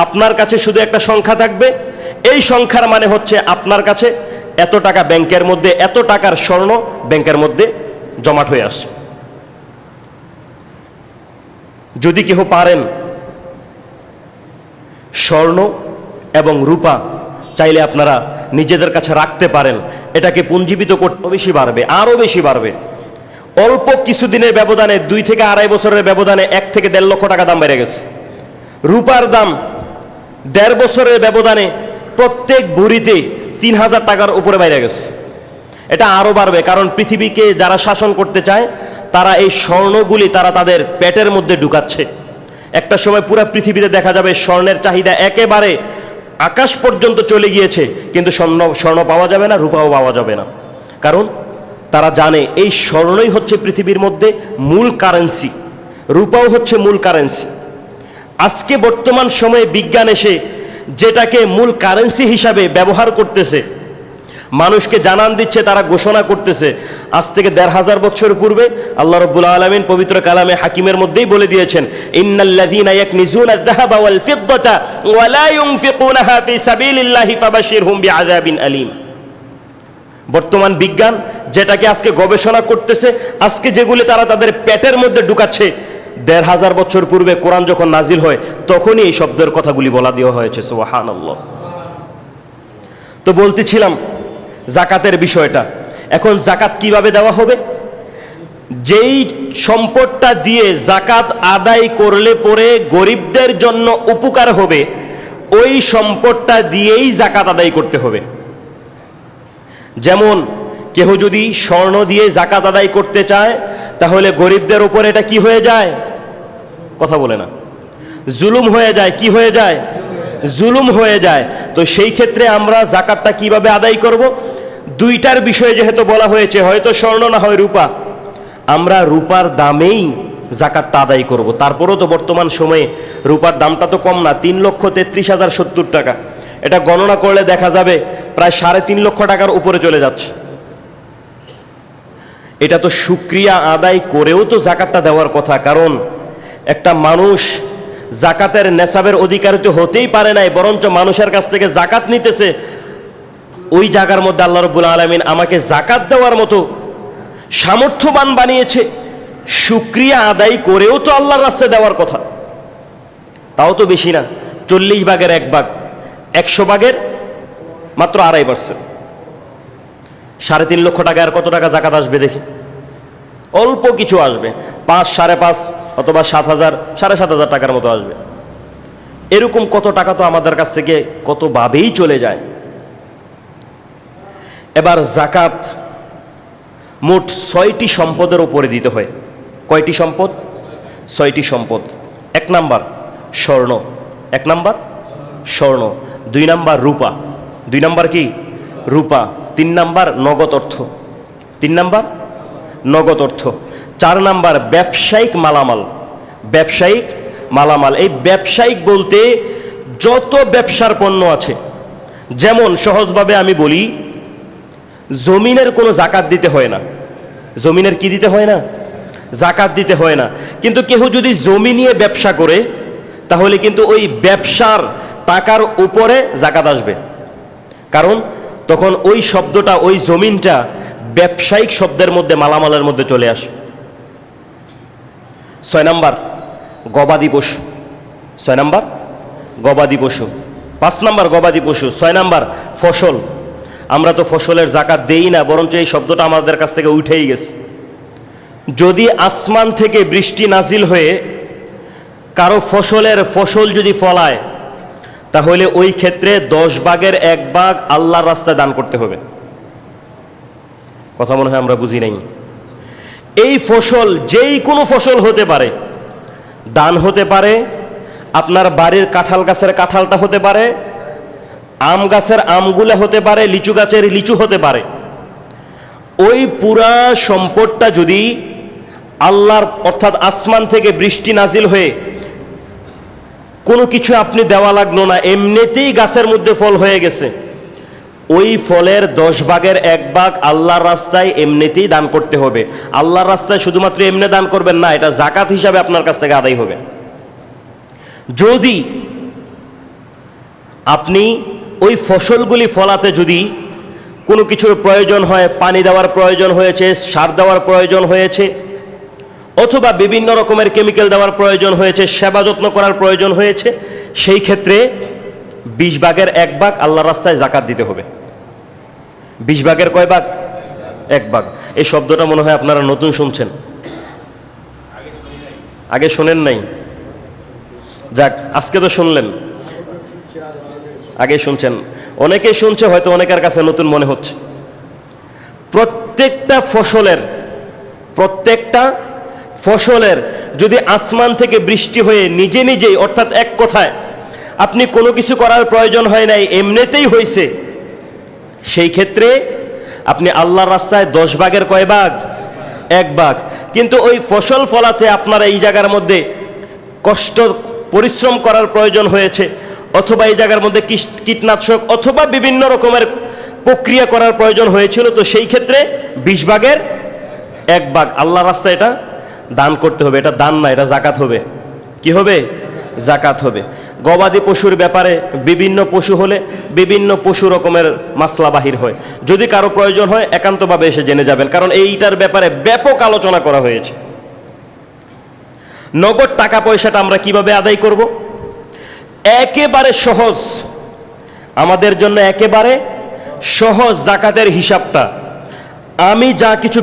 আপনার কাছে শুধু একটা সংখ্যা থাকবে। এই সংখ্যার মানে হচ্ছে আপনার কাছে এত টাকা ব্যাংকের মধ্যে, এত টাকার স্বর্ণ ব্যাংকের মধ্যে জমাট হয়ে আসছে। যদি কেহ পারেন স্বর্ণ এবং রূপা চাইলে আপনারা নিজেদের কাছে রাখতে পারেন, এটাকে পুঞ্জীবিত করতে বেশি বাড়বে, আরও বেশি বাড়বে। অল্প কিছুদিনের ব্যবধানে 2 থেকে 2.5 বছরের ব্যবধানে 1 থেকে 1.5 লক্ষ টাকা দাম বেড়ে গেছে। রূপার দাম 1.5 বছরের ব্যবধানে প্রত্যেক ভরিতে 3,000 টাকার উপরে বেড়ে গেছে। এটা আরও বাড়বে, কারণ পৃথিবীকে যারা শাসন করতে চায় তারা এই স্বর্ণগুলি তারা তাদের পেটের মধ্যে ঢুকাচ্ছে। একটা সময় পুরো পৃথিবীতে দেখা যাবে স্বর্ণের চাহিদা একেবারে আকাশ পর্যন্ত চলে গিয়েছে, কিন্তু স্বর্ণ পাওয়া যাবে না, রূপাও পাওয়া যাবে না। কারণ তারা জানে এই স্বর্ণই হচ্ছে পৃথিবীর মধ্যে মূল কারেন্সি, রূপাও হচ্ছে মূল কারেন্সি। আজকে বর্তমান সময়ে বিজ্ঞান এসে যেটাকে মূল কারেন্সি হিসাবে ব্যবহার করতেছে, মানুষকে জানান দিচ্ছে, তারা ঘোষণা করতেছে, আজ থেকে 1,500 বছর পূর্বে আল্লাহ রাব্বুল আলামিন পবিত্র কালামে হাকিমের মধ্যেই বলে দিয়েছেন, ইন্নাল্লাযীনা ইয়াকনিজুনা আয-যাহাবা ওয়াল ফিদ্দাতা ওয়া লা ইউনফিকুনাহা ফি সাবিলিল্লাহি ফাবাশশিরহুম বিআযাবিন আলীম। বর্তমান বিজ্ঞান যেটাকে আজকে গবেষণা করতেছে, আজকে যেগুলি তারা তাদের পেটের মধ্যে ঢুকাচ্ছে, 1,500 বছর পূর্বে কোরআন যখন নাজিল হয় তখনই এই শব্দের কথাগুলি বলা দেওয়া হয়েছে। সুবহানাল্লাহ। তো বলতেছিলাম জাকাতের বিষয়টা। এখন জাকাত কিভাবে দেওয়া হবে? যেই সম্পদটা দিয়ে জাকাত আদায় করলে পরে গরিবদের জন্য উপকার হবে, ওই সম্পদটা দিয়েই জাকাত আদায় করতে হবে। যেমন কেহ যদি স্বর্ণ দিয়ে জাকাত আদায় করতে চায়, তাহলে গরিবদের উপর এটা কি হয়ে যায়? কথা বলে না, জুলুম হয়ে যায়। কি হয়ে যায়? জুলুম হয়ে যায়। তো সেই ক্ষেত্রে আমরা জাকাতটা কিভাবে আদায় করব? 2টার বিষয়ে যেহেতু বলা হয়েছে, হয়তো স্বর্ণ না হয় রূপা, আমরা রূপার দামেই জাকাতটা আদায় করব। তারপরেও তো বর্তমান সময়ে রূপার দামটা তো কম না, 3,33,070 টাকা। এটা গণনা করলে দেখা যাবে প্রায় 3.5 লক্ষ টাকার উপরে চলে যাচ্ছে। এটা তো শুকরিয়া আদায় করেও তো জাকাতটা দেওয়ার কথা, কারণ একটা মানুষ জাকাতের নেসাবের অধিকারী তো হতেই পারে নাই, বরঞ্চ মানুষের কাছ থেকে জাকাত নিতেছে। ওই জায়গার মধ্যে আল্লাহ রাব্বুল আলামিন আমাকে জাকাত দেওয়ার মতো সামর্থ্যবান বানিয়েছে, শুকরিয়া আদায় করেও তো আল্লাহর রাস্তায় দেওয়ার কথা। তাও তো বেশি না, 40 ভাগের 1 ভাগ, 100 ভাগের মাত্র 2.5%। 3.5 লক্ষ টাকা আর কত টাকা জাকাত আসবে দেখি? অল্প কিছু আসবে, 5, 5.5 অথবা 7,000, 7,500 টাকার মতো আসবে। এরকম কত টাকা তো আমাদের কাছ থেকে কতভাবেই চলে যায়। এবার জাকাত মোট 6টি সম্পদের উপরে দিতে হয়। কয়টি সম্পদ? 6টি সম্পদ। 1 নাম্বার স্বর্ণ, 1 নাম্বার স্বর্ণ, 2 নাম্বার রূপা, 2 নাম্বার কি? রূপা, 3 নাম্বার নগদ অর্থ, 3 নাম্বার নগদ অর্থ, 4 নাম্বার ব্যবসায়িক মালামাল, ব্যবসায়িক মালামাল। এই ব্যবসায়িক বলতে যত ব্যবসার পণ্য আছে, যেমন সহজভাবে আমি বলি, জমিনের কোনো জাকাত দিতে হয় না। জমিনের কি দিতে হয় না? জাকাত দিতে হয় না। কিন্তু কেহ যদি জমি নিয়ে ব্যবসা করে, তাহলে কিন্তু ওই ব্যবসার টাকার উপরে জাকাত আসবে, কারণ তখন ওই শব্দটা, ওই জমিনটা ব্যবসায়িক শব্দের মধ্যে, মালামালের মধ্যে চলে আসে। 6 নাম্বার গবাদি পশু, 6 নাম্বার গবাদি পশু, 5 নাম্বার গবাদি পশু, 6 নাম্বার ফসল। আমরা তো ফসলের জাকাত দেই না, বরঞ্চ এই শব্দটা আমাদের কাছ থেকে উঠেই গেছে। যদি আসমান থেকে বৃষ্টি নাজিল হয়ে কারো ফসল যদি ফলায়, তাহলে ওই ক্ষেত্রে 10 ভাগের 1 ভাগ আল্লাহর রাস্তায় দান করতে হবে। কথা মনে হয় আমরা বুঝি নাই। এই ফসল যেই কোনো ফসল হতে পারে, দান হতে পারে, আপনার বাড়ির কাঁঠাল গাছের কাঁঠালটা হতে পারে, আম গাছের আমগুলো হতে পারে, লিচু গাছের লিচু হতে পারে। ওই পুরা সম্পদটা যদি আল্লাহর অর্থাৎ আসমান থেকে বৃষ্টি নাজিল হয়ে কোনো কিছু আপনি দেওয়া লাগলো না, এমনিতেই গাছের মধ্যে ফল হয়ে গেছে, ওই ফলের 10 ভাগের 1 ভাগ আল্লাহর রাস্তায় এমনিতেই দান করতে হবে। আল্লাহর রাস্তায় শুধুমাত্র এমনি দান করবেন না, এটা জাকাত হিসাবে আপনার কাছ থেকে আদায় হবে। যদি আপনি ওই ফসলগুলি ফলাতে যদি কোনো কিছুর প্রয়োজন হয়, পানি দেওয়ার প্রয়োজন হয়েছে, সার দেওয়ার প্রয়োজন হয়েছে, অথবা বিভিন্ন রকমের কেমিক্যাল দেওয়ার প্রয়োজন হয়েছে, সেবা যত্ন করার প্রয়োজন হয়েছে, সেই ক্ষেত্রে 20 ভাগের 1 ভাগ আল্লাহর রাস্তায় জাকাত দিতে হবে। 20 ভাগের কয় ভাগ? 1 ভাগ। এই শব্দটা মনে হয় আপনারা নতুন শুনছেন, আগে শোনেন নাই। যাক, আজকে তো শুনলেন, আগে শুনছেন, অনেকেই শুনছে, হয়তো অনেকের কাছে নতুন মনে হচ্ছে। প্রত্যেকটা ফসলের যদি আসমান থেকে বৃষ্টি হয়ে নিজে নিজেই, অর্থাৎ এক কথায় আপনি কোনো কিছু করার প্রয়োজন হয় নাই, এমনিতেই হয়েছে, সেই ক্ষেত্রে আপনি আল্লাহর রাস্তায় 10 ভাগের কয় ভাগ? 1 ভাগ। কিন্তু ওই ফসল ফলাতে আপনার এই জায়গার মধ্যে কষ্ট পরিশ্রম করার প্রয়োজন হয়েছে, অথবা এই জায়গার মধ্যে কীটনাশক অথবা বিভিন্ন রকমের প্রক্রিয়া করার প্রয়োজন হয়েছিল, তো সেই ক্ষেত্রে 20 ভাগের 1 ভাগ আল্লাহর রাস্তায় এটা দান করতে হবে। এটা দান না, এটা জাকাত হবে। কি হবে? জাকাত হবে। গবাদি পশুর ব্যাপারে বিভিন্ন পশু হলে বিভিন্ন পশু রকমের মাসলা বাহির হয়। যদি কারো প্রয়োজন হয় একান্তভাবে এসে জেনে যাবেন, কারণ এইটার ব্যাপারে ব্যাপক আলোচনা করা হয়েছে। নগদ টাকা পয়সাটা আমরা কিভাবে আদায় করব? একেবারে সহজ, আমাদের জন্য একেবারে সহজ জাকাতের হিসাবটা। আমি যা কিছু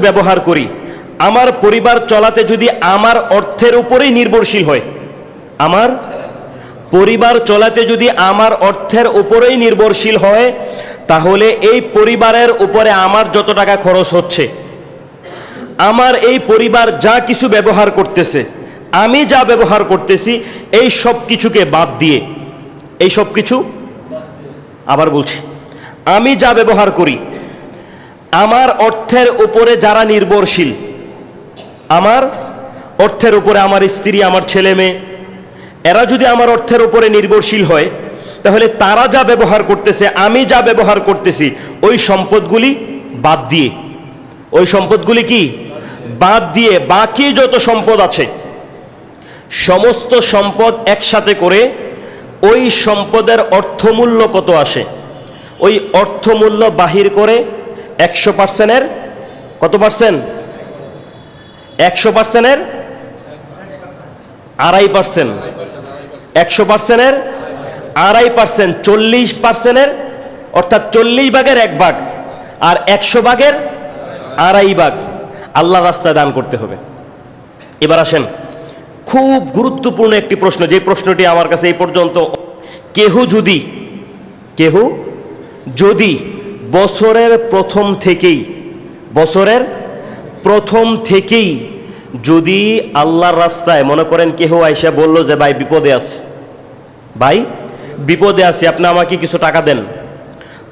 ব্যবহার করি, আমার পরিবার চলাতে যদি আমার অর্থের উপরেই নির্ভরশীল হয়, আমার পরিবার চলাতে যদি আমার অর্থের উপরেই নির্ভরশীল হয়, তাহলে এই পরিবারের উপরে আমার যত টাকা খরচ হচ্ছে, আমার এই পরিবার যা কিছু ব্যবহার করতেছে, আমি যা ব্যবহার করতেছি, এই সব কিছুকে বাদ দিয়ে, এই সব কিছু, আবার বলছি, আমি যা ব্যবহার করি, আমার অর্থের উপরে যারা নির্ভরশীল, আমার অর্থের উপরে আমার স্ত্রী, আমার ছেলে মেয়ে, এরা যদি আমার অর্থের উপরে নির্ভরশীল হয়, তাহলে তারা যা ব্যবহার করতেছে, আমি যা ব্যবহার করতেছি, ওই সম্পদগুলি বাদ দিয়ে, ওই সম্পদগুলি কি বাদ দিয়ে বাকি যত সম্পদ আছে, সমস্ত সম্পদ একসাথে করে ওই সম্পদের অর্থমূল্য কত আসে, ওই অর্থমূল্য বাহির করে 100%-এর কত পার্সেন্ট? 100%-এর 2.5%, 100%-এর 2.5%, 40%-এর অর্থাৎ 40 ভাগের 1 ভাগ আর 100 ভাগের 2.5 ভাগ আল্লাহ রাস্তায় দান করতে হবে। এবার আসেন, খুব গুরুত্বপূর্ণ একটি প্রশ্ন, যে প্রশ্নটি আমার কাছে এই পর্যন্ত, কেহ যদি বছরের প্রথম থেকেই যদি আল্লাহর রাস্তায়, মনে করেন কেহ আইসা বলল যে ভাই বিপদে আছি, আপনি আমাকে কিছু টাকা দেন,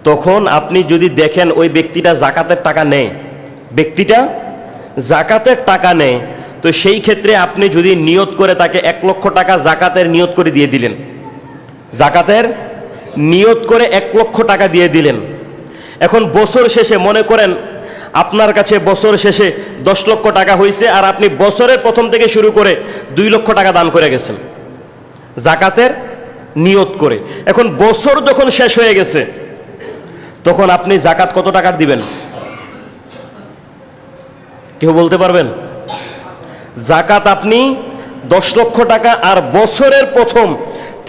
তখন আপনি যদি দেখেন ওই ব্যক্তিটা জাকাতের টাকা নেয়, তো সেই ক্ষেত্রে আপনি যদি নিয়ত করে তাকে 1 লক্ষ টাকা জাকাতের নিয়ত করে দিয়ে দিলেন, জাকাতের নিয়ত করে 1 লক্ষ টাকা দিয়ে দিলেন। এখন বছর শেষে মনে করেন আপনার কাছে বছর শেষে 10 লক্ষ টাকা হয়েছে, আর আপনি বছরের প্রথম থেকে শুরু করে 2 লক্ষ টাকা দান করে গেছেন জাকাতের নিয়ত করে। এখন বছর যখন শেষ হয়ে গেছে, তখন আপনি জাকাত কত টাকার দিবেন? কেউ বলতে পারবেন? জাকাত আপনি 10 লক্ষ টাকা, আর বছরের প্রথম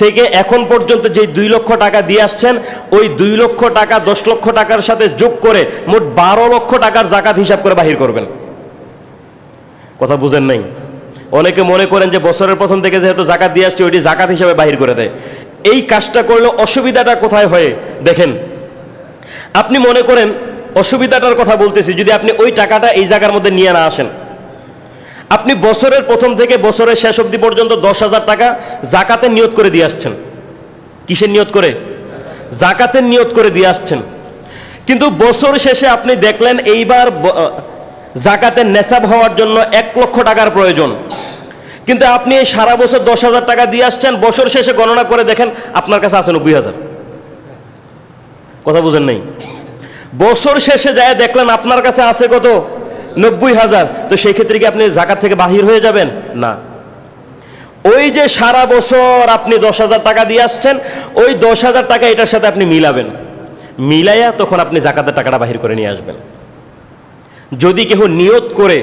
থেকে এখন পর্যন্ত যে 2 লক্ষ টাকা দিয়ে আসছেন, ওই 2 লক্ষ টাকা 10 লক্ষ টাকার সাথে যোগ করে মোট 12 লক্ষ টাকার জাকাত হিসাব করে বাহির করবেন। কথা বুঝেন নাই? অনেকে মনে করেন যে বছরের প্রথম থেকে যেহেতু জাকাত দিয়ে আসছে, ওইটি জাকাত হিসাবে বাহির করে দেয়। এই কাজটা করলে অসুবিধাটা কোথায় হয় দেখেন। আপনি মনে করেন, অসুবিধাটার কথা বলতেছি, যদি আপনি ওই টাকাটা এই জায়গার মধ্যে নিয়ে না আসেন, আপনি বছরের প্রথম থেকে বছরের শেষ অবধি পর্যন্ত 10,000 টাকা জাকাতের নিয়ত করে দিয়ে আসছেন। কিসের নিয়ত করে? জাকাতের নিয়ত করে দিয়ে আসছেন। কিন্তু বছর শেষে আপনি দেখলেন এইবার জাকাতের নেশাব হওয়ার জন্য 1 লক্ষ টাকার প্রয়োজন, কিন্তু আপনি এই সারা বছর 10,000 টাকা দিয়ে আসছেন, বছর শেষে গণনা করে দেখেন আপনার কাছে আছে 90,000। কথা বুঝেন নাই? বছর শেষে যায় দেখলেন আপনার কাছে আছে কত? 90,000। তো সেই ক্ষেত্রে কি আপনি জাকাত থেকে বাহির হয়ে যাবেন? না। ওই যে সারা বছর আপনি 10,000 টাকা দিয়ে আসছেন, ওই 10,000 টাকা এটার সাথে আপনি মিলাবেন, মিলাইয়া তখন আপনি জাকাতের টাকাটা বাহির করে নিয়ে আসবেন। যদি কেউ নিয়ত করে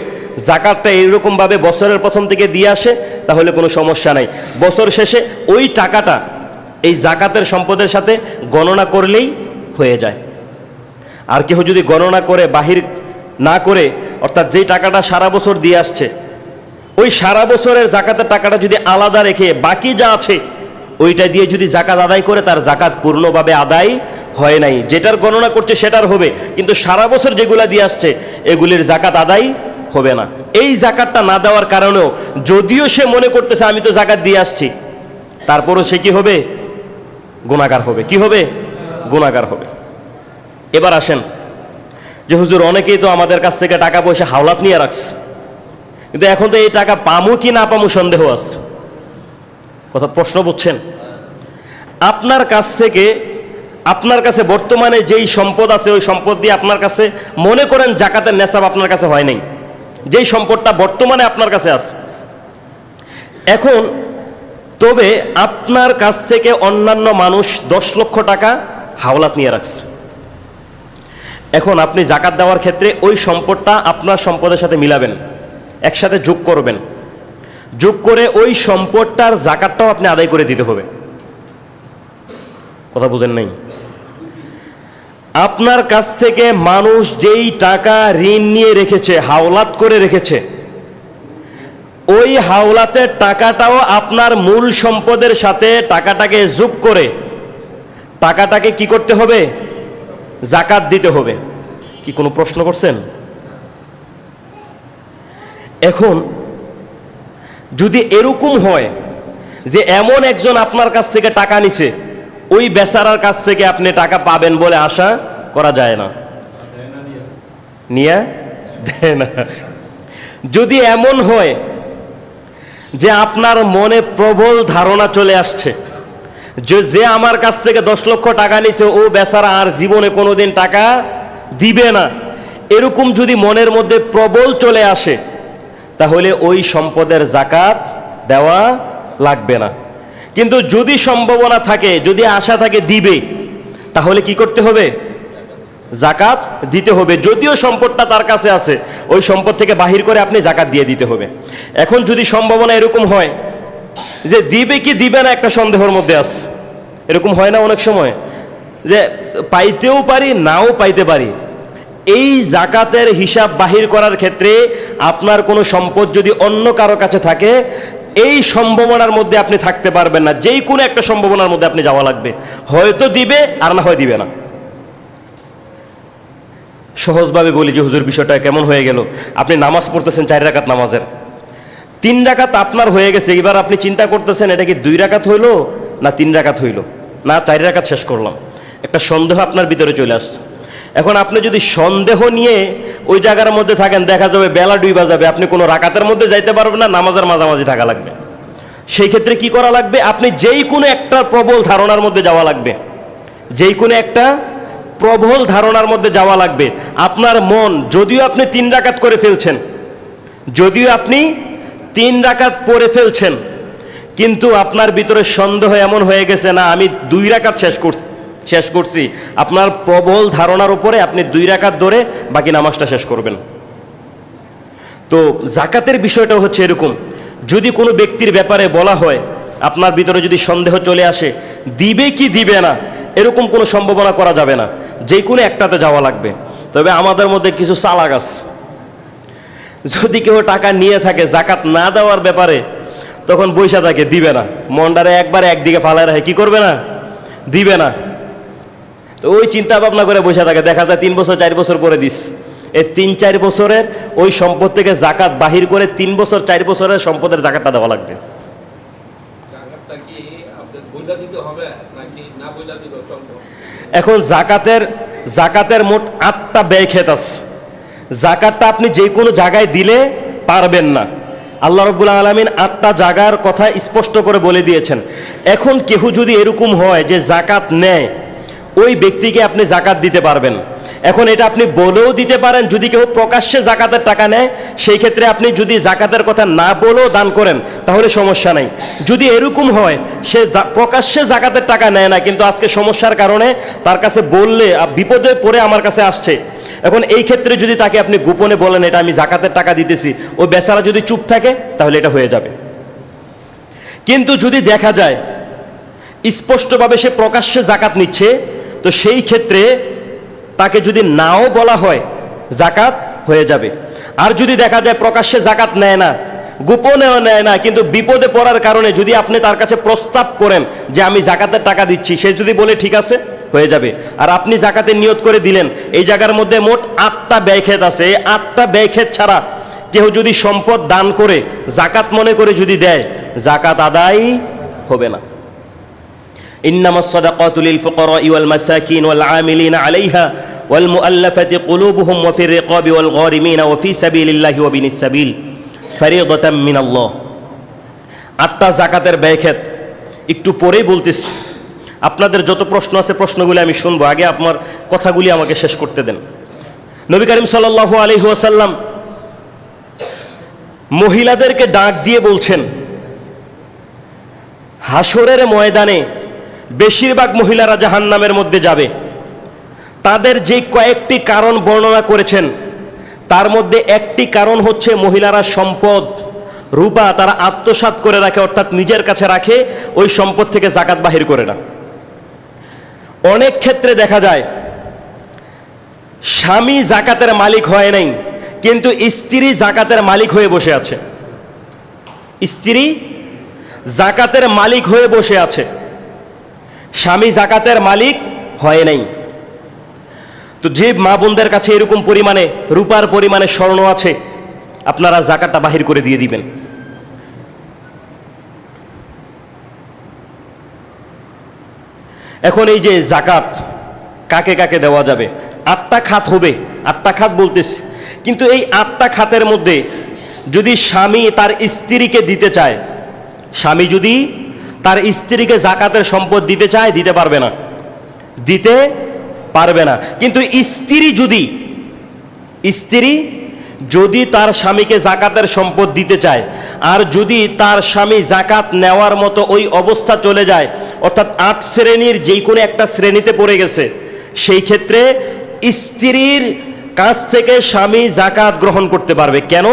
জাকাতটা এইরকমভাবে বছরের প্রথম থেকে দিয়ে আসে তাহলে কোনো সমস্যা নাই, বছর শেষে ওই টাকাটা এই জাকাতের সম্পদের সাথে গণনা করলেই হয়ে যায়। আর কেউ যদি গণনা করে বাহির না করে, অর্থাৎ যেই টাকাটা সারা বছর দিয়ে আসছে ওই সারা বছরের জাকাতের টাকাটা যদি আলাদা রেখে বাকি যা আছে ওইটা দিয়ে যদি জাকাত আদায় করে, তার জাকাত পূর্ণভাবে আদায় হয় নাই। যেটার গণনা করছে সেটার হবে, কিন্তু সারা বছর যেগুলা দিয়ে আসছে এগুলির জাকাত আদায় হবে না। এই জাকাতটা না দেওয়ার কারণেও যদিও সে মনে করতেছে আমি তো জাকাত দিয়ে আসছি, তারপরও সে কি হবে? গুনাহগার হবে। কি হবে? গুনাহগার হবে। এবার আসেন যে হুজুর অনেকেই তো আমাদের কাছ থেকে টাকা পয়সা হাওলাত নিয়ে রাখছে, কিন্তু এখন তো এই টাকা পামু কি না পামু সন্দেহ আছে। কথা প্রশ্ন বুঝছেন? আপনার কাছ থেকে, আপনার কাছে বর্তমানে যেই সম্পদ আছে ওই সম্পদ দিয়ে আপনার কাছে মনে করেন জাকাতের নেশাব আপনার কাছে হয় নাই, যেই সম্পদটা বর্তমানে আপনার কাছে আছে এখন, তবে আপনার কাছ থেকে অন্যান্য মানুষ 10 লক্ষ টাকা হাওলাত নিয়ে রাখছে। এখন আপনি জাকাত দেওয়ার ক্ষেত্রে ওই সম্পদটা আপনার সম্পদের সাথে মিলাবেন, একসাথে যোগ করবেন, যোগ করে ওই সম্পদটার জাকাতটাও আপনি আদায় করে দিতে হবে। কথা বুঝেন নাই? আপনার কাছ থেকে মানুষ যেই টাকা ঋণ নিয়ে রেখেছে, হাওলাত করে রেখেছে, ওই হাওলাতের টাকাটাও আপনার মূল সম্পদের সাথে টাকাটাকে যোগ করে টাকাটাকে কি করতে হবে? জাকাত দিতে হবে। কি কোনো প্রশ্ন করছেন? এখন যদি এরকম হয় যে এমন একজন আপনার কাছ থেকে টাকা নিছে, ওই বেচারার কাছ থেকে আপনি টাকা পাবেন বলে আশা করা যায় না, নিয়ে দেয় না। যদি এমন হয় যে আপনার মনে প্রবল ধারণা চলে আসছে যে আমার কাছ থেকে 10 লক্ষ টাকা নিছে, ও বেচারা আর জীবনে কোনোদিন টাকা দিবে না, এরকম যদি মনের মধ্যে প্রবল চলে আসে তাহলে ওই সম্পদের জাকাত দেওয়া লাগবে না। কিন্তু যদি সম্ভাবনা থাকে, যদি আশা থাকে দিবে, তাহলে কি করতে হবে? জাকাত দিতে হবে। যদিও সম্পদটা তার কাছে আছে, ওই সম্পদ থেকে বাহির করে আপনি জাকাত দিয়ে দিতে হবে। এখন যদি সম্ভাবনা এরকম হয় যে দিবে কি দিবে না একটা সন্দেহের মধ্যে আছে, এরকম হয় না অনেক সময় যে পাইতেও পারি নাও পাইতে পারি, এই জাকাতের হিসাব বাহির করার ক্ষেত্রে আপনার কোনো সম্পদ যদি অন্য কারো কাছে থাকে, এই সম্ভাবনার মধ্যে আপনি থাকতে পারবেন না, যেই কোনো একটা সম্ভাবনার মধ্যে আপনি যাওয়া লাগবে, হয়তো দিবে আর না হয় দিবে না। সহজভাবে বলি যে হুজুর বিষয়টা কেমন হয়ে গেল, আপনি নামাজ পড়তেছেন 4 রাকাত, নামাজের 3 রাকাত আপনার হয়ে গেছে, এবার আপনি চিন্তা করতেছেন এটা কি 2 রাকাত হইলো না 3 রাকাত হইলো না 4 রাকাত শেষ করলাম, একটা সন্দেহ আপনার ভিতরে চলে আসছে। এখন আপনি যদি সন্দেহ নিয়ে ওই জায়গার মধ্যে থাকেন, দেখা যাবে বেলা ডুইবা যাবে, আপনি কোনো রাকাতের মধ্যে যাইতে পারবেন না, নামাজের মাঝামাঝি থাকা লাগবে। সেই ক্ষেত্রে কি করা লাগবে? আপনি যেই কোনো একটা প্রবল ধারণার মধ্যে যাওয়া লাগবে, যেই কোনো একটা প্রবল ধারণার মধ্যে যাওয়া লাগবে। আপনার মন, যদিও আপনি 3 রাকাত করে ফেলছেন, যদিও আপনি 3 রাকাত পড়ে ফেলছেন, কিন্তু আপনার ভিতরে সন্দেহ এমন হয়ে গেছে না আমি 2 রাকাত শেষ করছি, আপনার প্রবল ধারণার উপরে আপনি 2 রাকাত ধরে বাকি নামাজটা শেষ করবেন। তো জাকাতের বিষয়টা হচ্ছে এরকম, যদি কোনো ব্যক্তির ব্যাপারে বলা হয়, আপনার ভিতরে যদি সন্দেহ চলে আসে দিবে কি দিবে না, এরকম কোনো সম্ভাবনা করা যাবে না, যে কোনো একটাতে যাওয়া লাগবে। তবে আমাদের মধ্যে কিছু চালাক আছে, যদি কেউ টাকা নিয়ে থাকে জাকাত না দেওয়ার ব্যাপারে, তখন বৈশা থাকে দিবে না, মনটারে একবার একদিকে ফালায় রাখে, কি করবে না? দিবে না। তো ওই চিন্তা ভাবনা করে বসে থাকে, দেখা যায় 3 বছর 4 বছর পরে দিস, এই 3-4 বছরের ওই সম্পদ থেকে জাকাত বাহির করে 3 বছর 4 বছরের সম্পদের জাকাতটা দেওয়া লাগবে। এখন জাকাতের মোট 8টা ব্যয় খেত আছে, জাকাতটা আপনি যে কোনো জায়গায় দিলে পারবেন না। আল্লাহ রাব্বুল আলামিন 8টা জায়গার কথা স্পষ্ট করে বলে দিয়েছেন। এখন কেহ যদি এরকম হয় যে জাকাত নেয়, ওই ব্যক্তিকে আপনি জাকাত দিতে পারবেন। এখন এটা আপনি বলেও দিতে পারেন, যদি কেউ প্রকাশ্যে জাকাতের টাকা নেয় সেই ক্ষেত্রে আপনি যদি জাকাতের কথা না বলেও দান করেন তাহলে সমস্যা নাই। যদি এরকম হয় সে প্রকাশ্যে জাকাতের টাকা নেয় না, কিন্তু আজকে সমস্যার কারণে তার কাছে বললে বিপদে পড়ে আমার কাছে আসছে, এখন এই ক্ষেত্রে যদি তাকে আপনি গোপনে বলেন এটা আমি জাকাতের টাকা দিতেছি, ওই বেচারা যদি চুপ থাকে তাহলে এটা হয়ে যাবে। কিন্তু যদি দেখা যায় স্পষ্টভাবে সে প্রকাশ্যে জাকাত নিচ্ছে, তো সেই ক্ষেত্রে তাকে যদি নাও বলা হয় জাকাত হয়ে যাবে। আর যদি দেখা যায় প্রকাশ্যে জাকাত নেয় না, গোপনেও নেয় না, কিন্তু বিপদে পড়ার কারণে যদি আপনি তার কাছে প্রস্তাব করেন যে আমি জাকাতের টাকা দিচ্ছি, সে যদি বলে ঠিক আছে হয়ে যাবে। আর আপনি জাকাতের নিয়ত করে দিলেন, এই জায়গার মধ্যে মোট 8টা ব্যয়ক্ষেত আছে, এই 8টা ব্যয়ক্ষেত ছাড়া কেউ যদি সম্পদ দান করে জাকাত মনে করে যদি দেয়, জাকাত আদায় হবে না। ইন্নামাস সাদাকাতু লিল ফুকারা'i ওয়াল মাসাকিন ওয়াল আমিলিনা আলাইহা ওয়াল মুআল্লাফাতি কুলুবুহুম ওয়া ফির রিকাবি ওয়াল গারিমিনা ওয়া ফি সাবিলিল্লাহি ওয়া বিনিস সাবিল ফারিদাতাম মিনাল্লাহ। 8টা জাকাতের ব্যয়ক্ষেত একটু পরেই বলতেছি, আপনাদের যত প্রশ্ন আছে প্রশ্নগুলি আমি শুনবো, আগে আপনার কথাগুলি আমাকে শেষ করতে দেন। নবী করিম সাল্লাল্লাহু আলাইহি ওয়াসাল্লাম মহিলাদেরকে ডাক দিয়ে বলছেন, হাসরের ময়দানে বেশিরভাগ মহিলারা জাহান্নামের মধ্যে যাবে। তাদের যে কয়েকটি কারণ বর্ণনা করেছেন, তার মধ্যে একটি কারণ হচ্ছে মহিলারা সম্পদ রূপা তারা আত্মসাৎ করে রাখে, অর্থাৎ নিজের কাছে রাখে, ওই সম্পদ থেকে জাকাত বাহির করে না। অনেক ক্ষেত্রে দেখা যায় স্বামী জাকাতের মালিক হয় নাই, কিন্তু স্ত্রী জাকাতের মালিক হয়ে বসে আছে। স্ত্রী জাকাতের মালিক হয়ে বসে আছে, স্বামী জাকাতের মালিক হয় নাই। তো যে মা বোনদের কাছে এরকম পরিমাণে রূপার পরিমাণে স্বর্ণ আছে, আপনারা জাকাতটা বাহির করে দিয়ে দিবেন। এখন এই যে জাকাত কাকে কাকে দেওয়া যাবে, 8টা খাত হবে, 8টা খাত বলতেছি, কিন্তু এই 8টা খাতের মধ্যে যদি স্বামী তার স্ত্রীকে দিতে চায়, স্বামী যদি তার স্ত্রীকে জাকাতের সম্পদ দিতে চায়, দিতে পারবে না, দিতে পারবে না। কিন্তু স্ত্রী যদি তার স্বামীকে জাকাতের সম্পদ দিতে চায়, আর যদি তার স্বামী জাকাত নেওয়ার মতো ওই অবস্থা চলে যায়, অর্থাৎ 8 শ্রেণীর যেই কোনো একটা শ্রেণীতে পড়ে গেছে, সেই ক্ষেত্রে স্ত্রীর কাছ থেকে স্বামী জাকাত গ্রহণ করতে পারবে। কেন?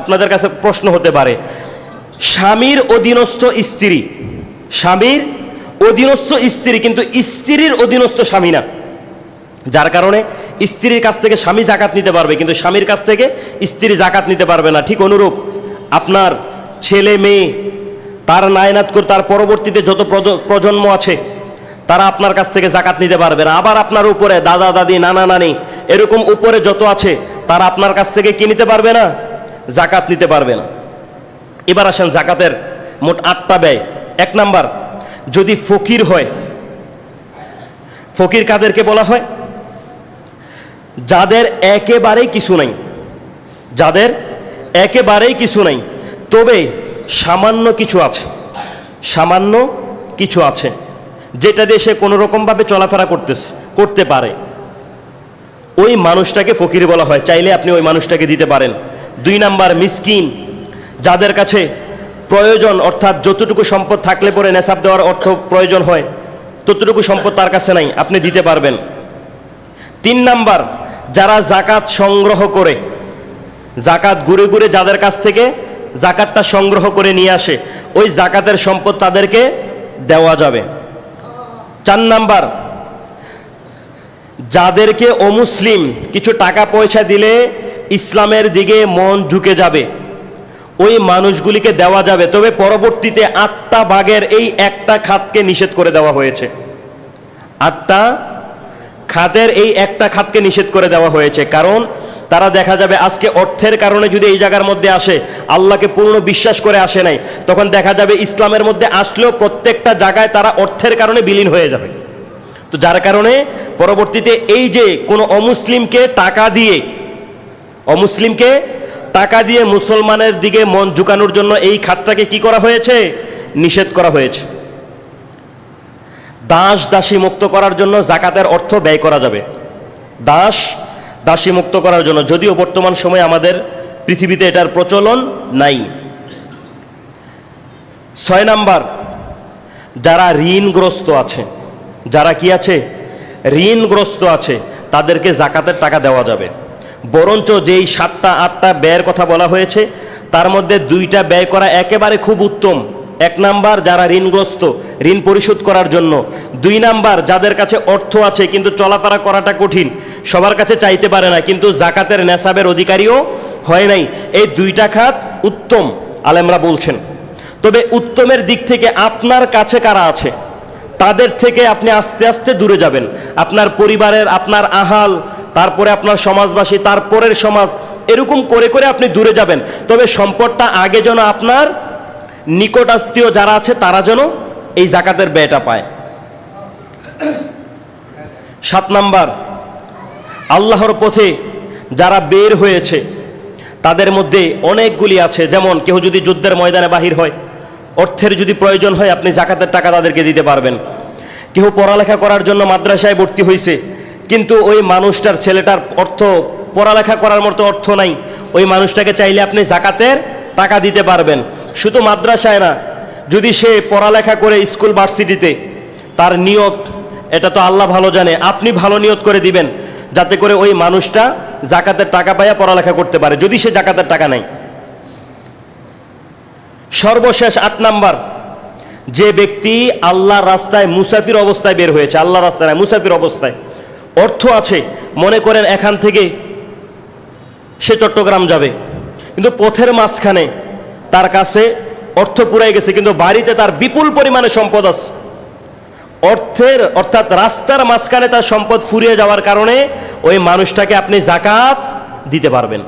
আপনাদের কাছে প্রশ্ন হতে পারে, স্বামীর অধীনস্থ স্ত্রী, স্বামীর অধীনস্থ স্ত্রী, কিন্তু স্ত্রীর অধীনস্থ স্বামী না, যার কারণে স্ত্রীর কাছ থেকে স্বামী জাকাত নিতে পারবে, কিন্তু স্বামীর কাছ থেকে স্ত্রী জাকাত নিতে পারবে না। ঠিক অনুরূপ আপনার ছেলে মেয়ে, তার নায়নাত করে তার পরবর্তীতে যত প্রজন্ম আছে, তারা আপনার কাছ থেকে জাকাত নিতে পারবে না। আবার আপনার উপরে দাদা দাদি নানা নানি এরকম উপরে যত আছে, তারা আপনার কাছ থেকে কি নিতে পারবে না? জাকাত নিতে পারবে না। এবার আসেন জাকাতের মোট 8টা ব্যয়। 1 নাম্বার, যদি ফকির হয়, ফকির কাদেরকে বলা হয়? যাদের একেবারেই কিছু নাই, যাদের একেবারেই কিছু নাই, তবে সামান্য কিছু আছে, সামান্য কিছু আছে যেটা দিয়ে সে কোনো রকমভাবে চলাফেরা করতে পারে, ওই মানুষটাকে ফকির বলা হয়। চাইলে আপনি ওই মানুষটাকে দিতে পারেন। 2 নাম্বার, মিসকিন, যাদের কাছে প্রয়োজন, অর্থাৎ যতটুকু সম্পদ থাকলে পরে নেশাব দেওয়ার অর্থ প্রয়োজন হয়, ততটুকু সম্পদ তার কাছে নাই, আপনি দিতে পারবেন। 3 নাম্বার, যারা জাকাত সংগ্রহ করে, জাকাত ঘুরে ঘুরে যাদের কাছ থেকে জাকাতটা সংগ্রহ করে নিয়ে আসে, ওই জাকাতের সম্পদ তাদেরকে দেওয়া যাবে। 4 নাম্বার, যাদেরকে অমুসলিম কিছু টাকা পয়সা দিলে ইসলামের দিকে মন ঝুঁকে যাবে, ওই মানুষগুলিকে দেওয়া যাবে, তবে পরবর্তীতে 8টা ভাগের এই একটা খাতকে নিষেধ করে দেওয়া হয়েছে। 8টা খাতের এই একটা খাতকে নিষেধ করে দেওয়া হয়েছে, কারণ তারা দেখা যাবে আজকে অর্থের কারণে যদি এই জায়গার মধ্যে আসে, আল্লাহকে পূর্ণ বিশ্বাস করে আসে নাই, তখন দেখা যাবে ইসলামের মধ্যে আসলেও প্রত্যেকটা জায়গায় তারা অর্থের কারণে বিলীন হয়ে যাবে। তো যার কারণে পরবর্তীতে এই যে কোনো অমুসলিমকে টাকা দিয়ে মুসলমানের দিকে মন ঝুঁকানোর জন্য এই খাতটাকে কি করা হয়েছে? নিষেধ করা হয়েছে। দাস দাসী মুক্ত করার জন্য জাকাতের অর্থ ব্যয় করা যাবে, দাস দাসী মুক্ত করার জন্য, যদিও বর্তমান সময়ে আমাদের পৃথিবীতে এটার প্রচলন নাই। 6 নাম্বার, যারা ঋণগ্রস্ত আছে, যারা কি আছে, ঋণগ্রস্ত আছে, তাদেরকে জাকাতের টাকা দেওয়া যাবে। বরঞ্চ যেই 7টা 8টা ব্যয়ের কথা বলা হয়েছে তার মধ্যে 2টা ব্যয় করা একেবারে খুব উত্তম। 1 নাম্বার যারা ঋণগ্রস্ত, ঋণ পরিশোধ করার জন্য। 2 নাম্বার যাদের কাছে অর্থ আছে কিন্তু চলাফেরা করাটা কঠিন, সবার কাছে চাইতে পারে না, কিন্তু জাকাতের নেসাবের অধিকারীও হয় নাই। এই 2টা খাত উত্তম আলেমরা বলছেন। তবে উত্তমের দিক থেকে আপনার কাছে কারা আছে তাদের থেকে আপনি আস্তে আস্তে দূরে যাবেন। আপনার পরিবারের, আপনার আহাল, তারপরে আপনার সমাজবাসী, তারপরের সমাজ, এরকম করে করে আপনি দূরে যাবেন। তবে সম্পদটা আগে যেন আপনার নিকট আত্মীয় যারা আছে তারা যেন এই জাকাতের ব্যয়টা পায়। 7 নাম্বার, আল্লাহর পথে যারা বের হয়েছে তাদের মধ্যে অনেকগুলি আছে, যেমন কেউ যদি যুদ্ধের ময়দানে বাহির হয়, অর্থের যদি প্রয়োজন হয় আপনি জাকাতের টাকা তাদেরকে দিতে পারবেন। কেউ পড়ালেখা করার জন্য মাদ্রাসায় ভর্তি হয়েছে কিন্তু ওই মানুষটার, ছেলেটার পড়ালেখা করার মতো অর্থ নাই, ওই মানুষটাকে চাইলে আপনি জাকাতের টাকা দিতে পারবেন। শুধু মাদ্রাসায় না, যদি সে পড়ালেখা করে স্কুল ভার্সিটিতে, তার নিয়ত এটা তো আল্লাহ ভালো জানে, আপনি ভালো নিয়ত করে দিবেন যাতে করে ওই মানুষটা জাকাতের টাকা পাইয়া পড়ালেখা করতে পারে, যদি সে জাকাতের টাকা নেয়। সর্বশেষ 8 নাম্বার, যে ব্যক্তি আল্লাহর রাস্তায় মুসাফির অবস্থায় বের হয়েছে, আল্লাহর রাস্তায় মুসাফির অবস্থায়, অর্থ আছে, মনে করেন এখান থেকে সে চট্টগ্রাম যাবে, কিন্তু পথের মাঝখানে তার কাছে অর্থ পুরাই গেছে, কিন্তু বাড়িতে তার বিপুল পরিমাণে সম্পদ আছে। অর্থাৎ রাস্তার মাঝখানে তার সম্পদ ফুরিয়ে যাওয়ার কারণে ওই মানুষটাকে আপনি জাকাত দিতে পারবেন।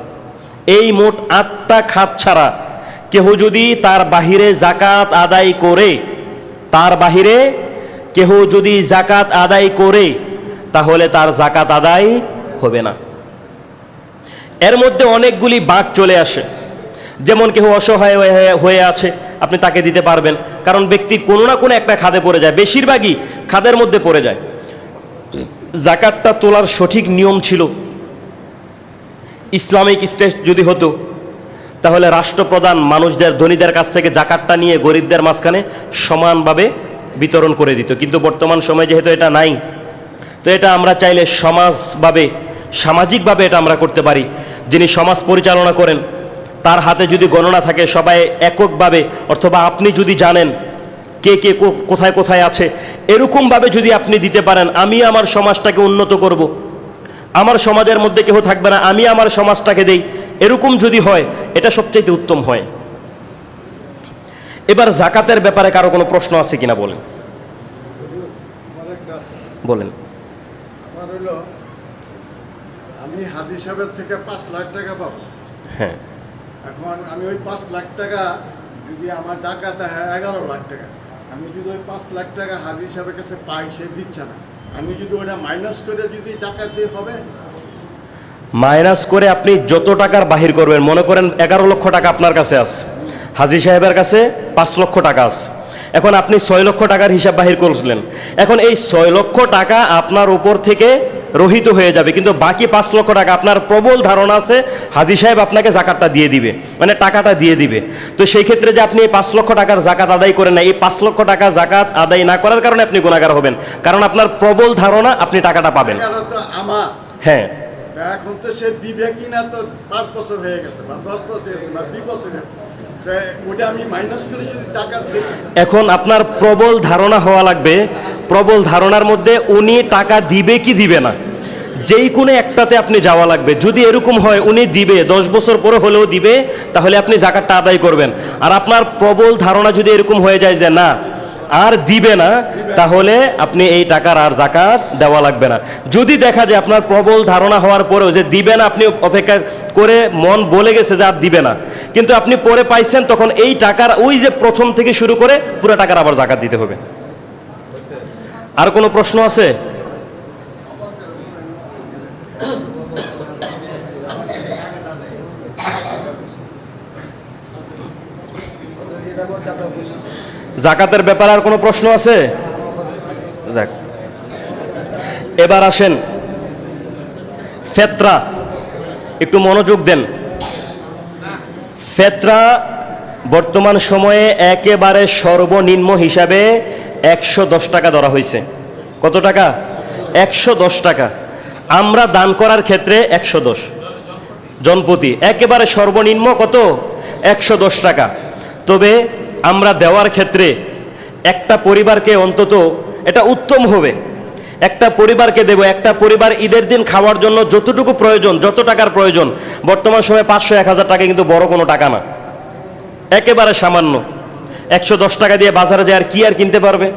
এই মোট 8টা খাত ছাড়া কেহ যদি তার বাহিরে জাকাত আদায় করে, তার বাহিরে কেহ যদি জাকাত আদায় করে, তাহলে তার জাকাত আদায় হবে না। এর মধ্যে অনেকগুলি বাঁক চলে আসে, যেমন কেউ অসহায় হয়ে আছে, আপনি তাকে দিতে পারবেন, কারণ ব্যক্তি কোনো না কোনো একটা খাদে পড়ে যায়, বেশিরভাগই খাদের মধ্যে পড়ে যায়। জাকাতটা তোলার সঠিক নিয়ম ছিল, ইসলামিক স্টেট যদি হতো তাহলে রাষ্ট্রপ্রধান মানুষদের, ধনীদের কাছ থেকে জাকাতটা নিয়ে গরিবদের মাঝখানে সমানভাবে বিতরণ করে দিত, কিন্তু বর্তমান সময়ে যেহেতু এটা নাই, তো এটা আমরা চাইলে সমাজভাবে, সামাজিকভাবে এটা আমরা করতে পারি। যিনি সমাজ পরিচালনা করেন তার হাতে যদি গণনা থাকে সবাই এককভাবে, অথবা আপনি যদি জানেন কে কে কোথায় কোথায় আছে, এরকমভাবে যদি আপনি দিতে পারেন, আমি আমার সমাজটাকে উন্নত করব, আমার সমাজের মধ্যে কেউ থাকবে না, আমি আমার সমাজটাকে দেই, এরকম যদি হয় এটা সবচেয়ে উত্তম হয়। এবার জাকাতের ব্যাপারে কারো কোনো প্রশ্ন আছে কিনা বলেন, বলেন। আমি হাজি সাহেবের থেকে 5 লাখ টাকা পাবো, হ্যাঁ, এখন আমি ওই 5 লাখ টাকা যদি আমার জাকাত হয় 11 লাখ টাকা, আমি যদি ওই 5 লাখ টাকা হাজি সাহেবের কাছে পাই, সে দিচ্ছে না, আমি যদি ওটা মাইনাস করে যদি জাকাত দিয়ে হবে? মাইনাস করে আপনি যত টাকার বাহির করবেন, মনে করেন 11 লক্ষ টাকা আপনার কাছে আছে, হাজি সাহেবের কাছে 5 লক্ষ টাকা আছে, এখন আপনি 6 লক্ষ টাকার হিসাব বাহির করলেন, এখন এই 6 লক্ষ টাকা আপনার উপর থেকে রহিত হয়ে যাবে, কিন্তু বাকি 5 লক্ষ টাকা আপনার প্রবল ধারণা আছে হাজি সাহেব আপনাকে জাকাতটা দিয়ে দিবে, মানে টাকাটা দিয়ে দিবে। তো সেই ক্ষেত্রে যে আপনি এই 5 লক্ষ টাকার জাকাত আদায় করেন না, এই 5 লক্ষ টাকা জাকাত আদায় না করার কারণে আপনি গুনাহগার হবেন, কারণ আপনার প্রবল ধারণা আপনি টাকাটা পাবেন। হ্যাঁ, এখন তো সে দিবে কিনা তো 5 বছর হয়ে গেছে, বা 10 বছর হয়েছে, বা 2 বছর হয়েছে, ওটা আমি মাইনাস করে যদি জাকাত দিই, এখন আপনার প্রবল ধারণা হওয়া লাগবে, প্রবল ধারণার মধ্যে উনি টাকা দিবে কি দিবে না, যেই কোনো একটাতে আপনি যাওয়া লাগবে। যদি এরকম হয় উনি দিবে, 10 বছর পরে হলেও দিবে, তাহলে আপনি জাকাতটা আদায় করবেন। আর আপনার প্রবল ধারণা যদি এরকম হয়ে যায় যে না আর দিবে না, তাহলে আপনি এই টাকার আর জাকাত দেওয়া লাগবে না। যদি দেখা যায় আপনার প্রবল ধারণা হওয়ার পরেও যে দিবে না, আপনি অপেক্ষা করে মন বলে গেছে যে আর দিবে না, কিন্তু আপনি পরে পাইছেন, তখন এই টাকার ওই যে প্রথম থেকে শুরু করে পুরো টাকার আবার জাকাত দিতে হবে। আর কোনো প্রশ্ন আছে? জাকাতের ব্যাপারে আর কোনো প্রশ্ন আছে? যাক, এবার আসেন ফেতরা, একটু মনোযোগ দেন। ফেতরা বর্তমান সময়ে একেবারে সর্বনিম্ন হিসাবে 110 টাকা ধরা হয়েছে। কত টাকা? 110 টাকা। আমরা দান করার ক্ষেত্রে 110 জনপ্রতি, একেবারে সর্বনিম্ন কত? 110 টাকা। তবে আমরা দেওয়ার ক্ষেত্রে একটা পরিবারকে অন্তত, এটা উত্তম হবে, একটা পরিবারকে দেব, একটা পরিবার ঈদের দিন খাওয়ার জন্য যতটুকু প্রয়োজন, যত টাকার প্রয়োজন, বর্তমান সময়ে 500-1000 টাকা কিন্তু বড় কোনো টাকা না, একেবারে সামান্য। 110 টাকা দিয়ে বাজারে যায় আর কি আর কিনতে পারবে?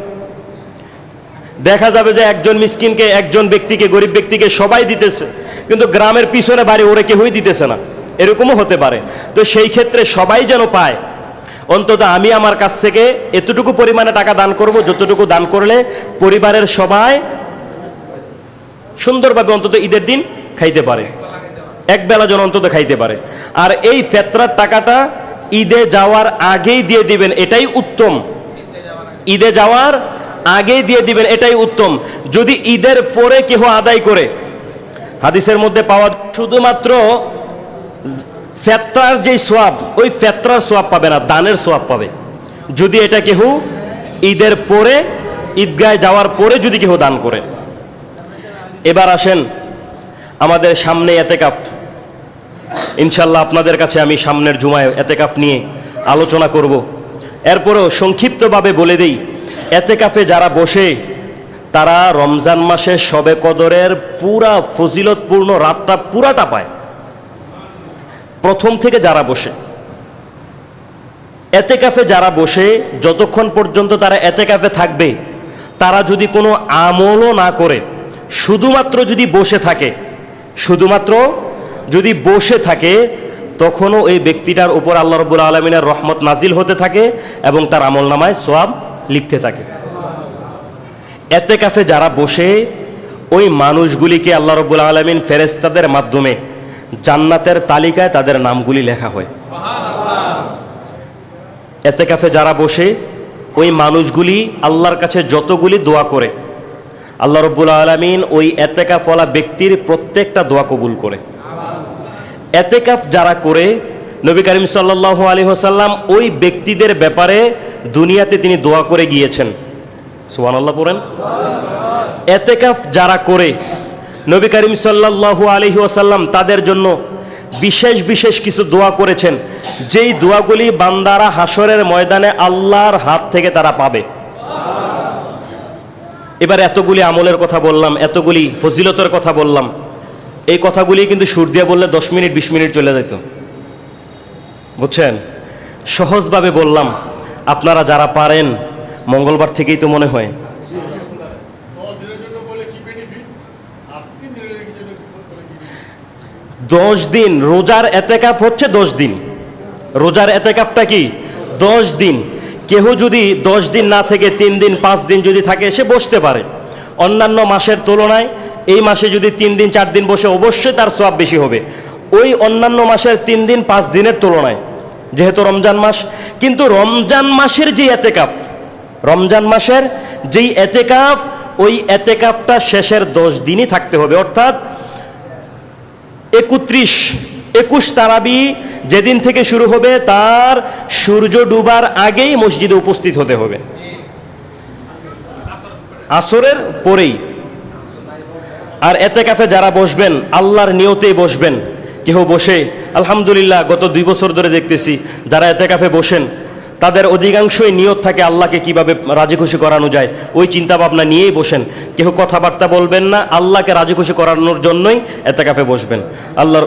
দেখা যাবে যে একজন মিসকিনকে, একজন ব্যক্তিকে, গরিব ব্যক্তিকে সবাই দিতেছে, কিন্তু গ্রামের পিছনে বাড়ি ওরে কেউই দিতেছে না, এরকমও হতে পারে। তো সেই ক্ষেত্রে সবাই যেন পায়, অন্তত আমি আমার কাছ থেকে এতটুকু পরিমাণে টাকা দান করব, যতটুকু দান করলে পরিবারের সবাই সুন্দরভাবে অন্তত ঈদের দিন খাইতে পারে, এক বেলা যেন অন্তত খাইতে পারে। আর এই ফেতরার টাকাটা ঈদে যাওয়ার আগেই দিয়ে দিবেন, এটাই উত্তম। ঈদে যাওয়ার আগেই দিয়ে দিবেন, এটাই উত্তম। যদি ঈদের পরে কেউ আদায় করে, হাদিসের মধ্যে পাওয়া শুধুমাত্র ফেতরার যেই সোয়াব, ওই ফেতরার সোয়াব পাবে না, দানের সোয়াব পাবে। যদি এটা কেহ ঈদের পরে, ঈদগায় যাওয়ার পরে যদি কেহ দান করে। এবার আসেন আমাদের সামনে এতেকাফ। ইনশাল্লাহ আপনাদের কাছে আমি সামনের জুমায় এতেকাফ নিয়ে আলোচনা করব। এরপরেও সংক্ষিপ্তভাবে বলে দেই, এতেকাফে যারা বসে তারা রমজান মাসে শবে কদরের পুরা ফজিলতপূর্ণ রাতটা পুরাটা পায়। প্রথম থেকে যারা বসে, এতেকাফে যারা বসে, যতক্ষণ পর্যন্ত তারা এতেকাফে থাকবে, তারা যদি কোনো আমলও না করে, শুধুমাত্র যদি বসে থাকে, শুধুমাত্র যদি বসে থাকে, তখনও এই ব্যক্তিটার উপর আল্লাহ রাব্বুল আলামিনের রহমত নাজিল হতে থাকে এবং তার আমলনামায় সওয়াব লিখতে থাকে। এতেকাফে যারা বসে, ওই মানুষগুলিকে আল্লাহ রাব্বুল আলামিন ফেরেশতাদের মাধ্যমে জান্নাতের তালিকায় তাদের নামগুলি লেখা হয়। এতেকাফে যারা বসে, ওই মানুষগুলি আল্লাহর কাছে যতগুলি দোয়া করে, আল্লাহ রাব্বুল আলামিন ওই এতেকাফওয়ালা ব্যক্তির প্রত্যেকটা দোয়া কবুল করে। এতেকাফ যারা করে, নবী করিম সাল্লাল্লাহু আলাইহি ওয়াসাল্লাম ওই ব্যক্তিদের ব্যাপারে দুনিয়াতে তিনি দোয়া করে গিয়েছেন। সুবহানাল্লাহ পড়েন। এতেকাফ যারা করে, নবী করিম সাল্লাল্লাহু আলাইহি ওয়াসাল্লাম তাদের জন্য বিশেষ বিশেষ কিছু দোয়া করেছেন, যেই দোয়াগুলি বান্দারা হাসরের ময়দানে আল্লাহর হাত থেকে তারা পাবে। এবার এতগুলি আমলের কথা বললাম, এতগুলি ফজিলতের কথা বললাম, এই কথাগুলি কিন্তু সুর দিয়ে বললে 10 মিনিট 20 মিনিট চলে যেত, বুঝছেন? সহজভাবে বললাম, আপনারা যারা পারেন মঙ্গলবার থেকেই তো মনে হয় 10 দিন রোজার এতেকাফ হচ্ছে 10 দিন। রোজার এতেকাফটা কি? 10 দিন। কেহ যদি 10 দিন না থেকে 3 দিন 5 দিন যদি থাকে, সে বসতে পারে। অন্যান্য মাসের তুলনায় এই মাসে যদি 3 দিন 4 দিন বসে, অবশ্যই তার সওয়াব বেশি হবে ওই অন্যান্য মাসের 3 দিন 5 দিনের তুলনায়, যেহেতু রমজান মাস। কিন্তু রমজান মাসের যে এতেকাফ, রমজান মাসের যেই এতেকাফ, ওই এতেকাফটা শেষের 10 দিনই থাকতে হবে। অর্থাৎ 21 তারাবি যেদিন থেকে শুরু হবে, তার সূর্য ডুবার আগেই মসজিদে উপস্থিত হতে হবে, আসরের পরেই। আর এতেকাফে যারা বসবেন, আল্লাহর নিয়তেই বসবেন। কেহ বসে, আলহামদুলিল্লাহ গত 2 বছর ধরে দেখতেছি যারা এতেকাফে বসেন, তাদের অধিকাংশই নিয়ত থাকে আল্লাহকে কিভাবে রাজি খুশি করানো যায়, ওই চিন্তা ভাবনা নিয়েই বসেন। কেউ কথাবার্তা বলবেন না, আল্লাহকে রাজি খুশি করানোর জন্যই এতেকাফে বসবেন। আল্লাহর